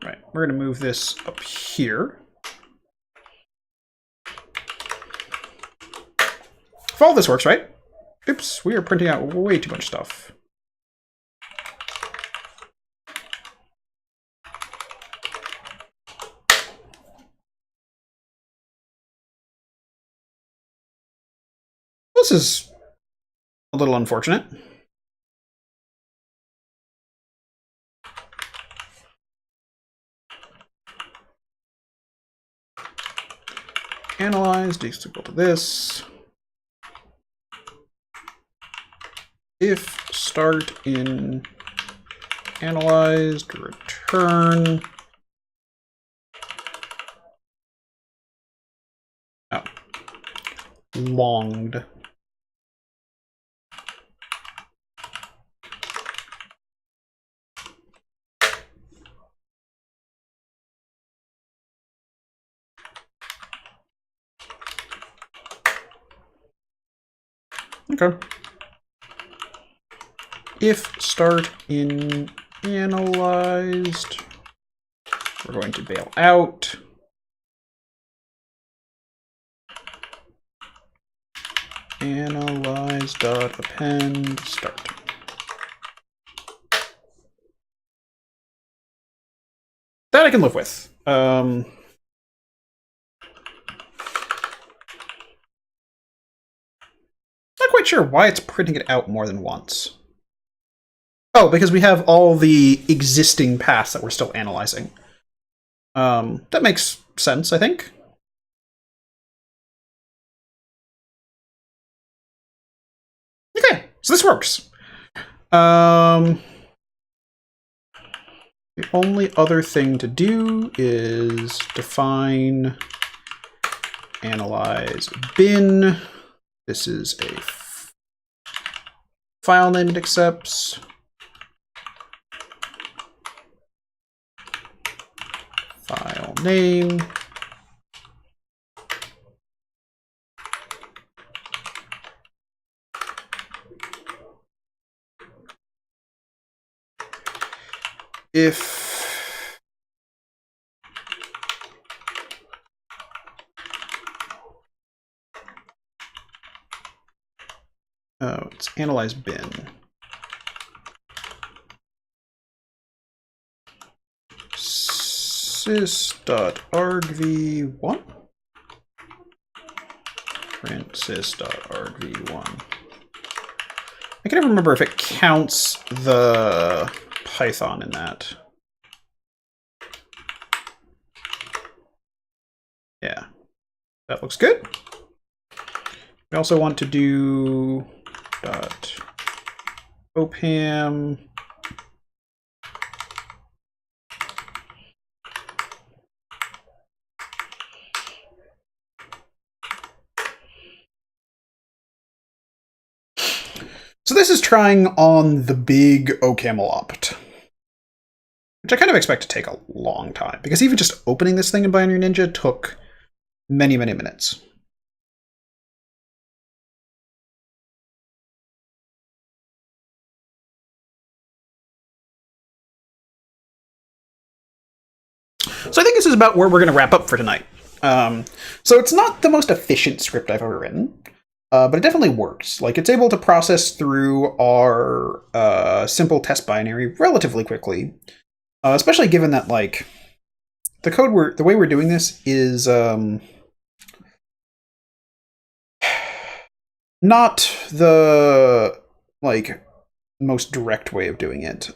Right, we're going to move this up here. If all this works, right? Oops, we are printing out way too much stuff. This is a little unfortunate. Analyzed is equal to this. If start in analyzed return longed. Okay. If start in analyzed, we're going to bail out. Analyze.append start. That I can live with. Not quite sure why it's printing it out more than once. Oh, because we have all the existing paths that we're still analyzing. That makes sense, I think. Okay, so this works. The only other thing to do is define analyze bin. This is a file name it accepts. File name. if let's analyze bin. sys.argv1 print sys.argv1. I can never remember if it counts the Python in that. Yeah, that looks good. We also want to do .opam So this is trying on the big OCaml opt, which I kind of expect to take a long time, because even just opening this thing in Binary Ninja took many, many minutes. So I think this is about where we're going to wrap up for tonight. So it's not the most efficient script I've ever written, but it definitely works. Like, it's able to process through our simple test binary relatively quickly, especially given that, like, the way we're doing this is not the, like, most direct way of doing it.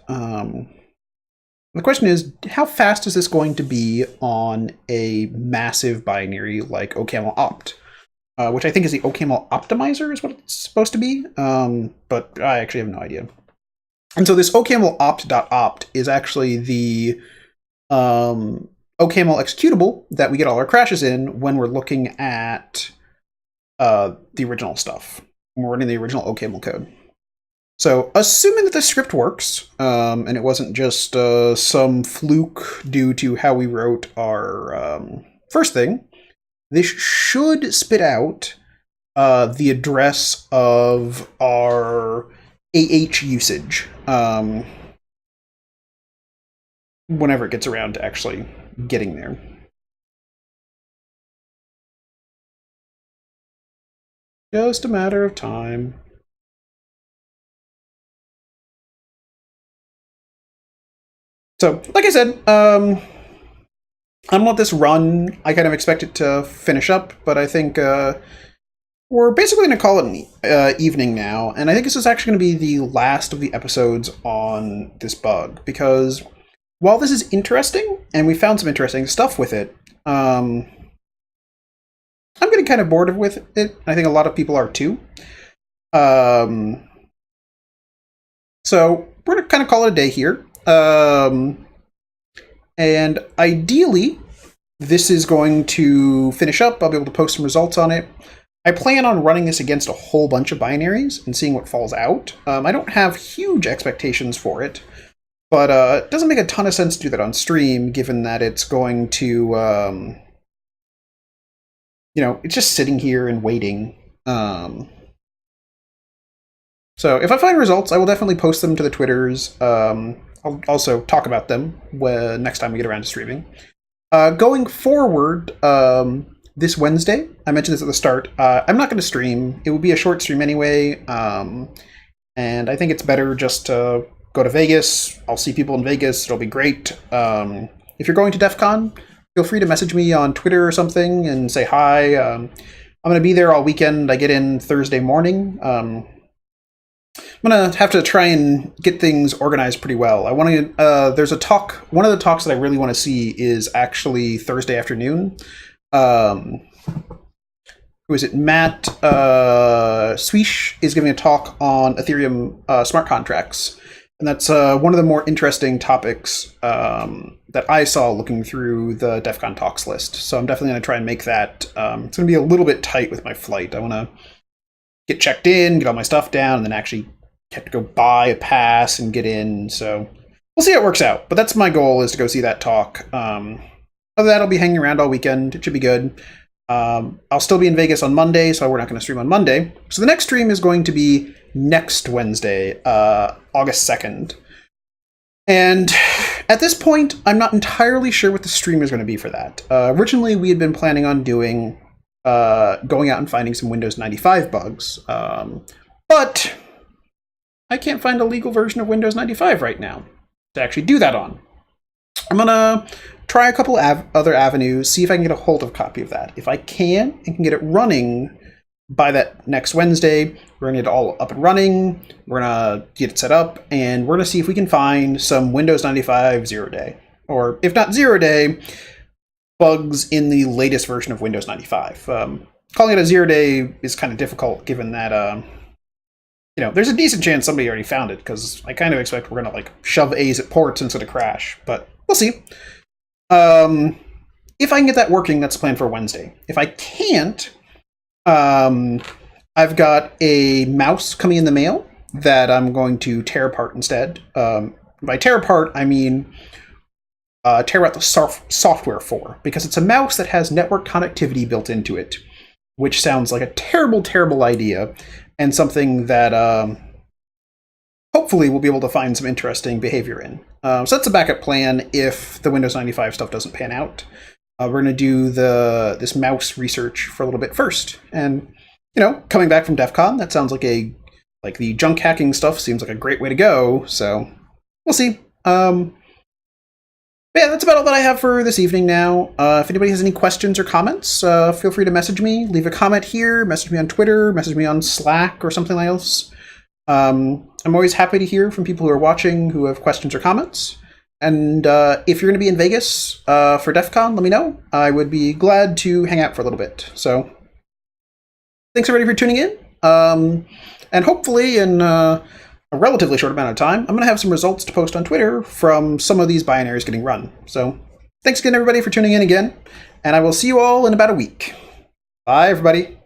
The question is, how fast is this going to be on a massive binary like OCaml opt, which I think is the OCaml optimizer is what it's supposed to be, but I actually have no idea. And so this OCaml opt.opt is actually the OCaml executable that we get all our crashes in when we're looking at the original stuff, when we're running the original OCaml code. So, assuming that the script works, and it wasn't just some fluke due to how we wrote our first thing, this should spit out the address of our AH usage whenever it gets around to actually getting there. Just a matter of time. So, like I said, I'm gonna let this run. I kind of expect it to finish up, but I think we're basically gonna call it an evening now, and I think this is actually gonna be the last of the episodes on this bug, because while this is interesting, and we found some interesting stuff with it, I'm getting kind of bored with it. I think a lot of people are too. So we're gonna kind of call it a day here. And ideally, this is going to finish up. I'll be able to post some results on it. I plan on running this against a whole bunch of binaries and seeing what falls out. I don't have huge expectations for it, but it doesn't make a ton of sense to do that on stream, given that it's going to, it's just sitting here and waiting. So if I find results, I will definitely post them to the Twitters. I'll also talk about them next time we get around to streaming. Going forward, this Wednesday, I mentioned this at the start, I'm not going to stream. It will be a short stream anyway, and I think it's better just to go to Vegas. I'll see people in Vegas. It'll be great. If you're going to DEF CON, feel free to message me on Twitter or something and say hi. I'm going to be there all weekend. I get in Thursday morning. I'm going to have to try and get things organized pretty well. I want to, there's a talk, one of the talks that I really want to see is actually Thursday afternoon. Who is it? Matt Swish is giving a talk on Ethereum smart contracts. And that's one of the more interesting topics that I saw looking through the DEF CON talks list. So I'm definitely going to try and make that. It's going to be a little bit tight with my flight. I want to get checked in, get all my stuff down, and then actually have to go buy a pass and get in. So we'll see how it works out. But that's my goal, is to go see that talk. Other than that, I'll be hanging around all weekend. It should be good. I'll still be in Vegas on Monday, so we're not going to stream on Monday. So the next stream is going to be next Wednesday, August 2nd. And At this point, I'm not entirely sure what the stream is going to be for that. Originally, we had been planning on doing going out and finding some Windows 95 bugs, but I can't find a legal version of Windows 95 right now to actually do that on. I'm gonna try a couple other avenues, see if I can get a hold of a copy of that. If I can and can get it running by that next Wednesday, we're gonna get it all up and running. We're gonna get it set up, and we're gonna see if we can find some Windows 95 zero-day, or if not zero-day, bugs in the latest version of Windows 95. Calling it a zero-day is kind of difficult, given that there's a decent chance somebody already found it, because I kind of expect we're gonna shove A's at ports instead of crash, but we'll see. If I can get that working, that's the plan for Wednesday. If I can't, I've got a mouse coming in the mail that I'm going to tear apart instead. By tear apart, I mean tear out the software for, because it's a mouse that has network connectivity built into it, which sounds like a terrible, terrible idea, and something that hopefully we'll be able to find some interesting behavior in. So that's a backup plan if the Windows 95 stuff doesn't pan out. We're going to do this mouse research for a little bit first. And, coming back from DEF CON, that sounds like the junk hacking stuff seems like a great way to go. So we'll see. But yeah, that's about all that I have for this evening now. If anybody has any questions or comments, feel free to message me. Leave a comment here, message me on Twitter, message me on Slack or something else. I'm always happy to hear from people who are watching who have questions or comments. And if you're going to be in Vegas for DEF CON, let me know. I would be glad to hang out for a little bit. So thanks everybody for tuning in. And hopefully in a relatively short amount of time, I'm going to have some results to post on Twitter from some of these binaries getting run. So thanks again, everybody, for tuning in again. And I will see you all in about a week. Bye, everybody.